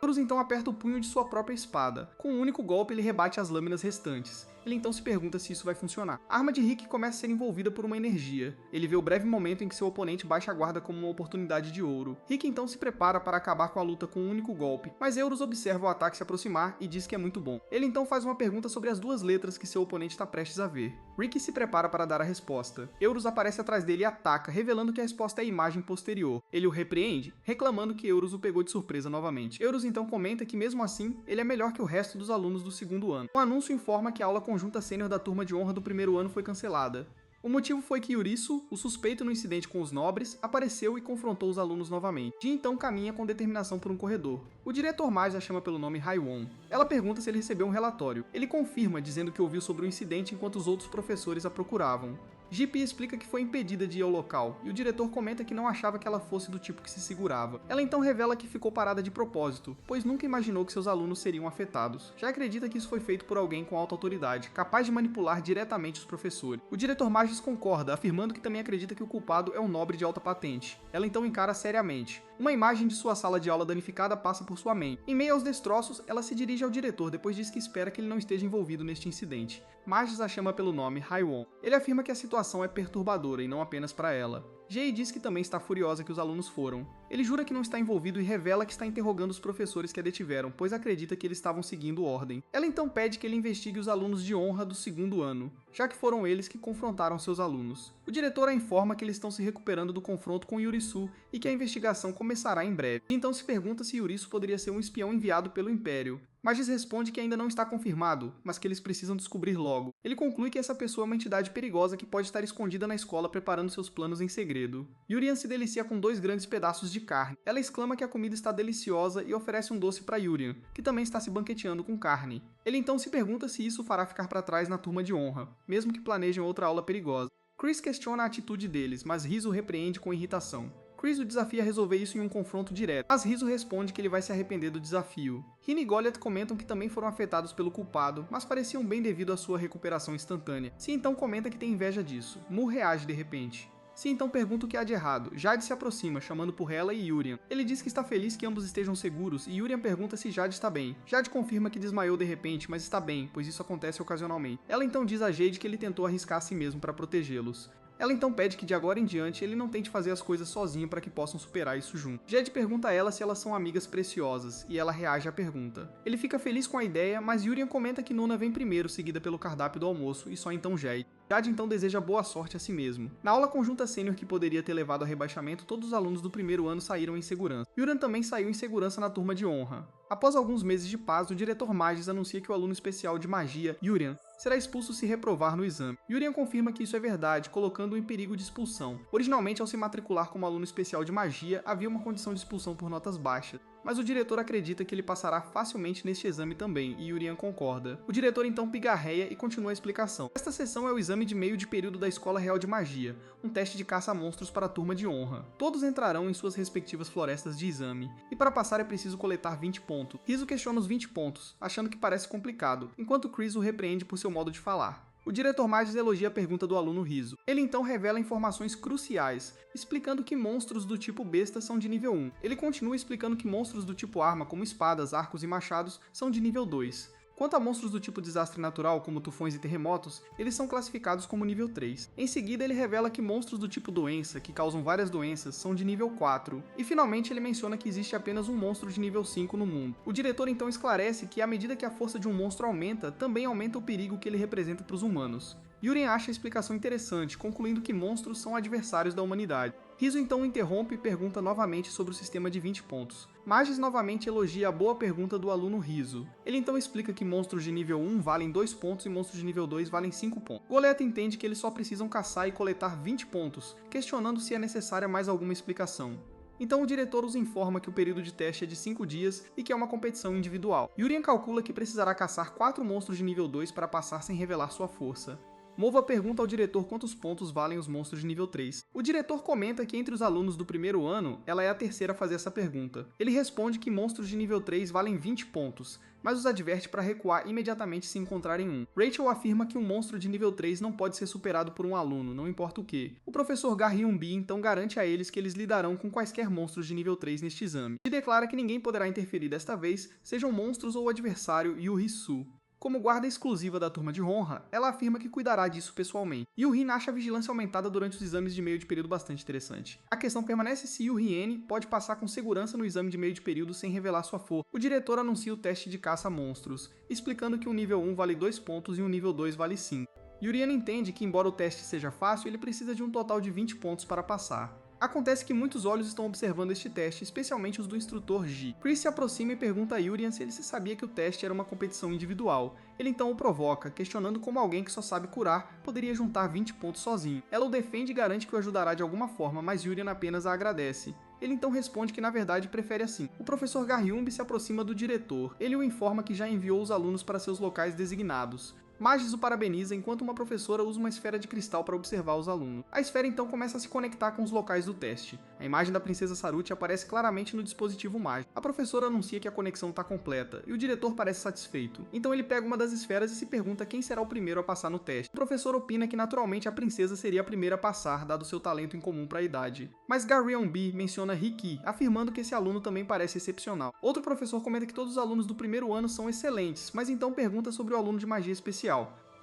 Eurus então aperta o punho de sua própria espada. Com um único golpe, ele rebate as lâminas restantes. Ele então se pergunta se isso vai funcionar. A arma de Rick começa a ser envolvida por uma energia. Ele vê o breve momento em que seu oponente baixa a guarda como uma oportunidade de ouro. Rick então se prepara para acabar com a luta com um único golpe, mas Eurus observa o ataque se aproximar e diz que é muito bom. Ele então faz uma pergunta sobre as 2 letras que seu oponente está prestes a ver. Rick se prepara para dar a resposta. Eurus aparece atrás dele e ataca, revelando que a resposta é a imagem posterior. Ele o repreende, reclamando que Eurus o pegou de surpresa novamente. Eurus então comenta que mesmo assim, ele é melhor que o resto dos alunos do segundo ano. Um anúncio informa que a aula conjunta sênior da turma de honra do primeiro ano foi cancelada. O motivo foi que Yurisu, o suspeito no incidente com os nobres, apareceu e confrontou os alunos novamente. Jin então caminha com determinação por um corredor. O diretor mais a chama pelo nome Haiwon. Ela pergunta se ele recebeu um relatório. Ele confirma, dizendo que ouviu sobre o incidente enquanto os outros professores a procuravam. Ji-Pi explica que foi impedida de ir ao local, e o diretor comenta que não achava que ela fosse do tipo que se segurava. Ela então revela que ficou parada de propósito, pois nunca imaginou que seus alunos seriam afetados. Já acredita que isso foi feito por alguém com alta autoridade, capaz de manipular diretamente os professores. O diretor Magis concorda, afirmando que também acredita que o culpado é um nobre de alta patente. Ela então encara seriamente. Uma imagem de sua sala de aula danificada passa por sua mente. Em meio aos destroços, ela se dirige ao diretor, depois diz que espera que ele não esteja envolvido neste incidente. Magis a chama pelo nome Haiwon. Ele afirma que a situação é perturbadora e não apenas para ela. Jay diz que também está furiosa que os alunos foram. Ele jura que não está envolvido e revela que está interrogando os professores que a detiveram, pois acredita que eles estavam seguindo ordem. Ela então pede que ele investigue os alunos de honra do segundo ano, já que foram eles que confrontaram seus alunos. O diretor a informa que eles estão se recuperando do confronto com Yurisu e que a investigação começará em breve. Então se pergunta se Yurisu poderia ser um espião enviado pelo Império. Magis responde que ainda não está confirmado, mas que eles precisam descobrir logo. Ele conclui que essa pessoa é uma entidade perigosa que pode estar escondida na escola preparando seus planos em segredo. Yurian se delicia com 2 grandes pedaços de carne. Ela exclama que a comida está deliciosa e oferece um doce para Yurian, que também está se banqueteando com carne. Ele então se pergunta se isso o fará ficar para trás na turma de honra, mesmo que planejem outra aula perigosa. Chris questiona a atitude deles, mas Rizzo repreende com irritação. Chris o desafia a resolver isso em um confronto direto, mas Rizzo responde que ele vai se arrepender do desafio. Rin e Goliath comentam que também foram afetados pelo culpado, mas pareciam bem devido à sua recuperação instantânea. Si então comenta que tem inveja disso. Mu reage de repente. Si então pergunta o que há de errado. Jade se aproxima, chamando por ela e Yurian. Ele diz que está feliz que ambos estejam seguros, e Yurian pergunta se Jade está bem. Jade confirma que desmaiou de repente, mas está bem, pois isso acontece ocasionalmente. Ela então diz a Jade que ele tentou arriscar a si mesmo para protegê-los. Ela então pede que de agora em diante ele não tente fazer as coisas sozinho para que possam superar isso junto. Jade pergunta a ela se elas são amigas preciosas, e ela reage à pergunta. Ele fica feliz com a ideia, mas Yurian comenta que Nuna vem primeiro, seguida pelo cardápio do almoço, e só então Jade. Jade então deseja boa sorte a si mesmo. Na aula conjunta sênior que poderia ter levado ao rebaixamento, todos os alunos do primeiro ano saíram em segurança. Yurian também saiu em segurança na turma de honra. Após alguns meses de paz, o diretor Magis anuncia que o aluno especial de magia, Yurian, será expulso se reprovar no exame. Yurian confirma que isso é verdade, colocando-o em perigo de expulsão. Originalmente, ao se matricular como aluno especial de magia, havia uma condição de expulsão por notas baixas. Mas o diretor acredita que ele passará facilmente neste exame também, e Yurian concorda. O diretor então pigarreia e continua a explicação. Esta sessão é o exame de meio de período da Escola Real de Magia, um teste de caça a monstros para a turma de honra. Todos entrarão em suas respectivas florestas de exame, e para passar é preciso coletar 20 pontos. Rizzo questiona os 20 pontos, achando que parece complicado, enquanto Chris o repreende por seu modo de falar. O diretor Magis elogia a pergunta do aluno Rizzo. Ele então revela informações cruciais, explicando que monstros do tipo besta são de nível 1. Ele continua explicando que monstros do tipo arma, como espadas, arcos e machados, são de nível 2. Quanto a monstros do tipo desastre natural, como tufões e terremotos, eles são classificados como nível 3. Em seguida, ele revela que monstros do tipo doença, que causam várias doenças, são de nível 4. E finalmente ele menciona que existe apenas um monstro de nível 5 no mundo. O diretor então esclarece que à medida que a força de um monstro aumenta, também aumenta o perigo que ele representa para os humanos. Yurian acha a explicação interessante, concluindo que monstros são adversários da humanidade. Rizzo então interrompe e pergunta novamente sobre o sistema de 20 pontos. Magis novamente elogia a boa pergunta do aluno Rizzo. Ele então explica que monstros de nível 1 valem 2 pontos e monstros de nível 2 valem 5 pontos. Goliath entende que eles só precisam caçar e coletar 20 pontos, questionando se é necessária mais alguma explicação. Então o diretor os informa que o período de teste é de 5 dias e que é uma competição individual. Yurian calcula que precisará caçar 4 monstros de nível 2 para passar sem revelar sua força. Mova pergunta ao diretor quantos pontos valem os monstros de nível 3. O diretor comenta que entre os alunos do primeiro ano, ela é a terceira a fazer essa pergunta. Ele responde que monstros de nível 3 valem 20 pontos, mas os adverte para recuar imediatamente se encontrarem um. Rachel afirma que um monstro de nível 3 não pode ser superado por um aluno, não importa o que. O professor Gar-Hyun-Bi então garante a eles que eles lidarão com quaisquer monstros de nível 3 neste exame, e declara que ninguém poderá interferir desta vez, sejam monstros ou o adversário Yu-Hi-Su. Como guarda exclusiva da turma de honra, ela afirma que cuidará disso pessoalmente. Yu-Hin acha a vigilância aumentada durante os exames de meio de período bastante interessante. A questão permanece se Yu-Hien pode passar com segurança no exame de meio de período sem revelar sua força. O diretor anuncia o teste de caça a monstros, explicando que um nível 1 vale 2 pontos e um nível 2 vale 5. Yurian entende que, embora o teste seja fácil, ele precisa de um total de 20 pontos para passar. Acontece que muitos olhos estão observando este teste, especialmente os do instrutor Ji. Chris se aproxima e pergunta a Yurian se ele se sabia que o teste era uma competição individual. Ele então o provoca, questionando como alguém que só sabe curar poderia juntar 20 pontos sozinho. Ela o defende e garante que o ajudará de alguma forma, mas Yurian apenas a agradece. Ele então responde que na verdade prefere assim. O professor Garyumbi se aproxima do diretor. Ele o informa que já enviou os alunos para seus locais designados. Magis o parabeniza enquanto uma professora usa uma esfera de cristal para observar os alunos. A esfera então começa a se conectar com os locais do teste. A imagem da princesa Saruti aparece claramente no dispositivo mágico. A professora anuncia que a conexão está completa, e o diretor parece satisfeito. Então ele pega uma das esferas e se pergunta quem será o primeiro a passar no teste. O professor opina que naturalmente a princesa seria a primeira a passar, dado seu talento em comum para a idade. Mas Garyumbi menciona Riki, afirmando que esse aluno também parece excepcional. Outro professor comenta que todos os alunos do primeiro ano são excelentes, mas então pergunta sobre o aluno de magia especial.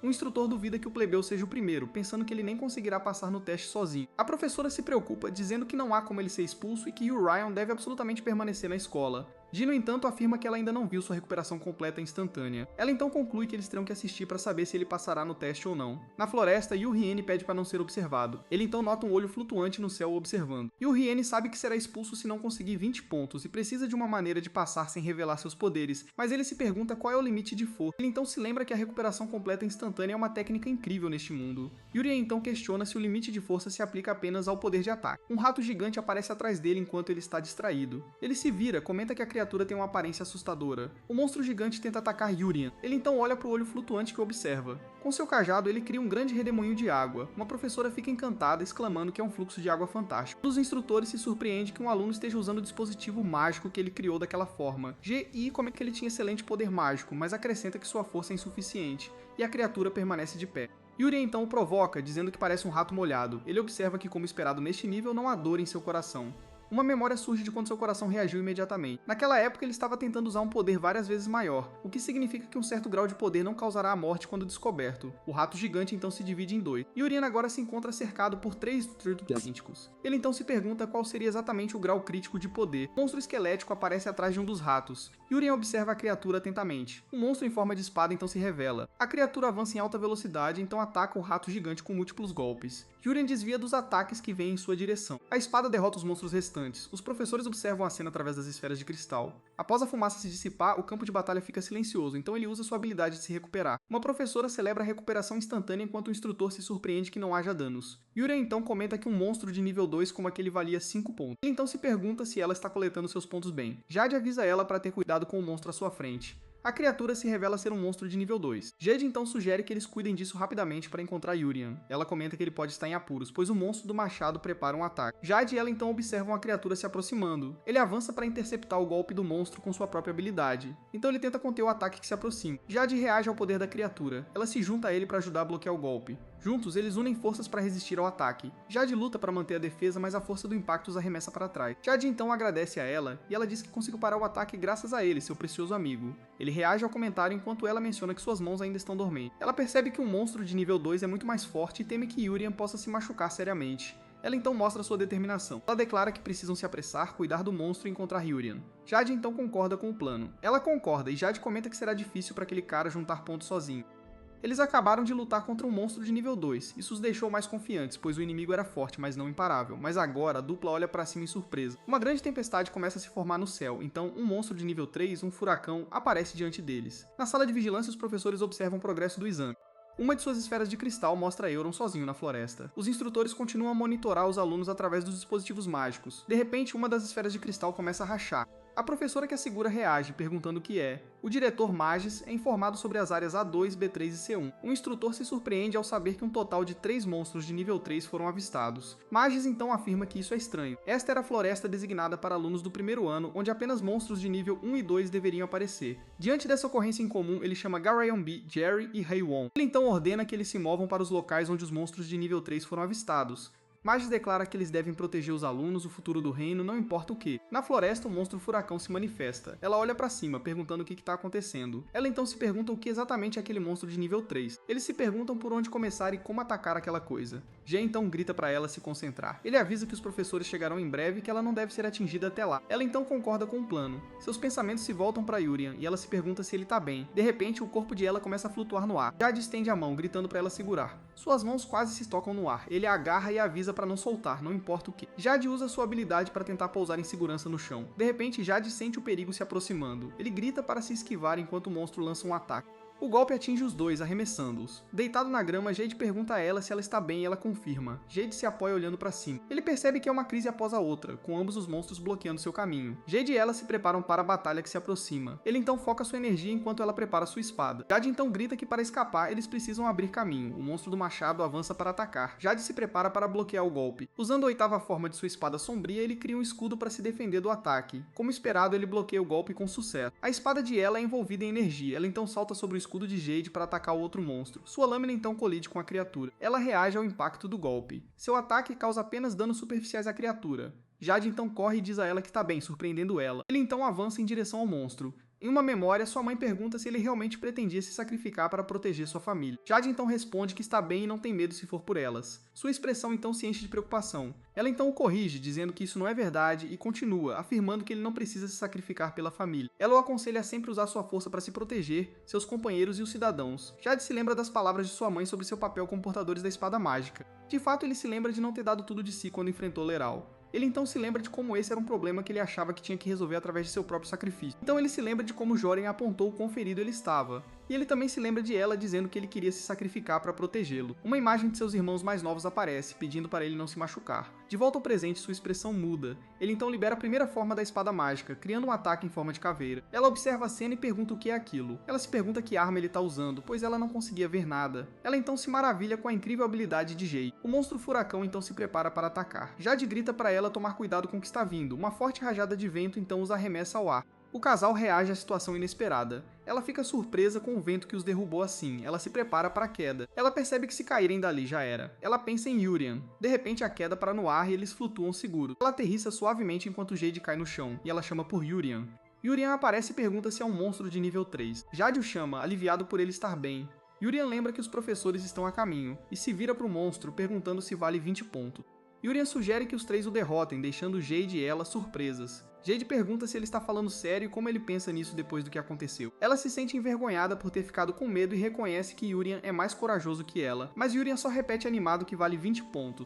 O instrutor duvida que o plebeu seja o primeiro, pensando que ele nem conseguirá passar no teste sozinho. A professora se preocupa, dizendo que não há como ele ser expulso e que Orion deve absolutamente permanecer na escola. Ji, no entanto, afirma que ela ainda não viu sua recuperação completa e instantânea. Ela então conclui que eles terão que assistir para saber se ele passará no teste ou não. Na floresta, Yu-Hien pede para não ser observado. Ele então nota um olho flutuante no céu o observando. Yu-Hien sabe que será expulso se não conseguir 20 pontos e precisa de uma maneira de passar sem revelar seus poderes, mas ele se pergunta qual é o limite de força. Ele então se lembra que a recuperação completa instantânea é uma técnica incrível neste mundo. Yuri então questiona se o limite de força se aplica apenas ao poder de ataque. Um rato gigante aparece atrás dele enquanto ele está distraído. Ele se vira, comenta que a criatura tem uma aparência assustadora. O monstro gigante tenta atacar Yurian. Ele então olha para o olho flutuante que observa. Com seu cajado, ele cria um grande redemoinho de água. Uma professora fica encantada, exclamando que é um fluxo de água fantástico. Um dos instrutores se surpreende que um aluno esteja usando o dispositivo mágico que ele criou daquela forma. G.I. comenta que ele tinha excelente poder mágico, mas acrescenta que sua força é insuficiente, e a criatura permanece de pé. Yuri então o provoca, dizendo que parece um rato molhado. Ele observa que, como esperado neste nível, não há dor em seu coração. Uma memória surge de quando seu coração reagiu imediatamente. Naquela época, ele estava tentando usar um poder várias vezes maior, o que significa que um certo grau de poder não causará a morte quando descoberto. O rato gigante então se divide em dois. Yurian agora se encontra cercado por 3 críticos. Ele então se pergunta qual seria exatamente o grau crítico de poder. Um monstro esquelético aparece atrás de um dos ratos. Yurian observa a criatura atentamente. Um monstro em forma de espada então se revela. A criatura avança em alta velocidade e então ataca o rato gigante com múltiplos golpes. Yurian desvia dos ataques que vêm em sua direção. A espada derrota os monstros restantes. Os professores observam a cena através das esferas de cristal. Após a fumaça se dissipar, o campo de batalha fica silencioso, então ele usa sua habilidade de se recuperar. Uma professora celebra a recuperação instantânea enquanto o instrutor se surpreende que não haja danos. Yuri então comenta que um monstro de nível 2 como aquele valia 5 pontos. Ele então se pergunta se ela está coletando seus pontos bem. Jade avisa ela para ter cuidado com o monstro à sua frente. A criatura se revela ser um monstro de nível 2. Jade então sugere que eles cuidem disso rapidamente para encontrar Yurian. Ela comenta que ele pode estar em apuros, pois o monstro do machado prepara um ataque. Jade e ela então observam a criatura se aproximando. Ele avança para interceptar o golpe do monstro com sua própria habilidade. Então ele tenta conter o ataque que se aproxima. Jade reage ao poder da criatura. Ela se junta a ele para ajudar a bloquear o golpe. Juntos, eles unem forças para resistir ao ataque. Jade luta para manter a defesa, mas a força do impacto os arremessa para trás. Jade então agradece a ela, e ela diz que conseguiu parar o ataque graças a ele, seu precioso amigo. Ele reage ao comentário enquanto ela menciona que suas mãos ainda estão dormentes. Ela percebe que um monstro de nível 2 é muito mais forte e teme que Yurian possa se machucar seriamente. Ela então mostra sua determinação. Ela declara que precisam se apressar, cuidar do monstro e encontrar Yurian. Jade então concorda com o plano. Ela concorda e Jade comenta que será difícil para aquele cara juntar pontos sozinho. Eles acabaram de lutar contra um monstro de nível 2, isso os deixou mais confiantes, pois o inimigo era forte, mas não imparável. Mas agora, a dupla olha para cima em surpresa. Uma grande tempestade começa a se formar no céu, então um monstro de nível 3, um furacão, aparece diante deles. Na sala de vigilância, os professores observam o progresso do exame. Uma de suas esferas de cristal mostra Euron sozinho na floresta. Os instrutores continuam a monitorar os alunos através dos dispositivos mágicos. De repente, uma das esferas de cristal começa a rachar. A professora que a segura reage, perguntando o que é. O diretor Magis é informado sobre as áreas A2, B3 e C1. O instrutor se surpreende ao saber que um total de 3 monstros de nível 3 foram avistados. Magis então afirma que isso é estranho. Esta era a floresta designada para alunos do primeiro ano, onde apenas monstros de nível 1 e 2 deveriam aparecer. Diante dessa ocorrência incomum, ele chama Garyumbi, Jerry e Haewon. Ele então ordena que eles se movam para os locais onde os monstros de nível 3 foram avistados. Magis declara que eles devem proteger os alunos, o futuro do reino, não importa o que. Na floresta, o monstro furacão se manifesta. Ela olha para cima, perguntando o que está acontecendo. Ela então se pergunta o que exatamente é aquele monstro de nível 3. Eles se perguntam por onde começar e como atacar aquela coisa. Jay então grita para ela se concentrar. Ele avisa que os professores chegarão em breve e que ela não deve ser atingida até lá. Ela então concorda com o plano. Seus pensamentos se voltam para Yurian e ela se pergunta se ele tá bem. De repente, o corpo de ela começa a flutuar no ar. Jade estende a mão, gritando para ela segurar. Suas mãos quase se tocam no ar. Ele a agarra e avisa precisa para não soltar, não importa o que. Jade usa sua habilidade para tentar pousar em segurança no chão. De repente, Jade sente o perigo se aproximando. Ele grita para se esquivar enquanto o monstro lança um ataque. O golpe atinge os dois, arremessando-os. Deitado na grama, Jade pergunta a ela se ela está bem e ela confirma. Jade se apoia olhando para cima. Ele percebe que é uma crise após a outra, com ambos os monstros bloqueando seu caminho. Jade e ela se preparam para a batalha que se aproxima. Ele então foca sua energia enquanto ela prepara sua espada. Jade então grita que para escapar eles precisam abrir caminho. O monstro do machado avança para atacar. Jade se prepara para bloquear o golpe. Usando a oitava forma de sua espada sombria, ele cria um escudo para se defender do ataque. Como esperado, ele bloqueia o golpe com sucesso. A espada de ela é envolvida em energia. Ela então salta sobre o escudo de Jade para atacar o outro monstro. Sua lâmina então colide com a criatura. Ela reage ao impacto do golpe. Seu ataque causa apenas danos superficiais à criatura. Jade então corre e diz a ela que está bem, surpreendendo ela. Ele então avança em direção ao monstro. Em uma memória, sua mãe pergunta se ele realmente pretendia se sacrificar para proteger sua família. Jade então responde que está bem e não tem medo se for por elas. Sua expressão então se enche de preocupação. Ela então o corrige, dizendo que isso não é verdade e continua, afirmando que ele não precisa se sacrificar pela família. Ela o aconselha a sempre usar sua força para se proteger, seus companheiros e os cidadãos. Jade se lembra das palavras de sua mãe sobre seu papel como portadores da espada mágica. De fato, ele se lembra de não ter dado tudo de si quando enfrentou Leral. Ele então se lembra de como esse era um problema que ele achava que tinha que resolver através de seu próprio sacrifício. Então ele se lembra de como Joren apontou o quão ferido ele estava. E ele também se lembra de ela dizendo que ele queria se sacrificar para protegê-lo. Uma imagem de seus irmãos mais novos aparece, pedindo para ele não se machucar. De volta ao presente, sua expressão muda. Ele então libera a primeira forma da espada mágica, criando um ataque em forma de caveira. Ela observa a cena e pergunta o que é aquilo. Ela se pergunta que arma ele está usando, pois ela não conseguia ver nada. Ela então se maravilha com a incrível habilidade de Jade. O monstro furacão então se prepara para atacar. Jade grita para ela tomar cuidado com o que está vindo. Uma forte rajada de vento então os arremessa ao ar. O casal reage à situação inesperada. Ela fica surpresa com o vento que os derrubou assim. Ela se prepara para a queda. Ela percebe que se caírem dali já era. Ela pensa em Yurian. De repente a queda para no ar e eles flutuam seguros. Ela aterrissa suavemente enquanto Jade cai no chão, e ela chama por Yurian. Yurian aparece e pergunta se é um monstro de nível 3. Jade o chama, aliviado por ele estar bem. Yurian lembra que os professores estão a caminho, e se vira para o monstro perguntando se vale 20 pontos. Yurian sugere que os três o derrotem, deixando Jade e ela surpresas. Jade pergunta se ele está falando sério e como ele pensa nisso depois do que aconteceu. Ela se sente envergonhada por ter ficado com medo e reconhece que Yurian é mais corajoso que ela, mas Yurian só repete animado que vale 20 pontos.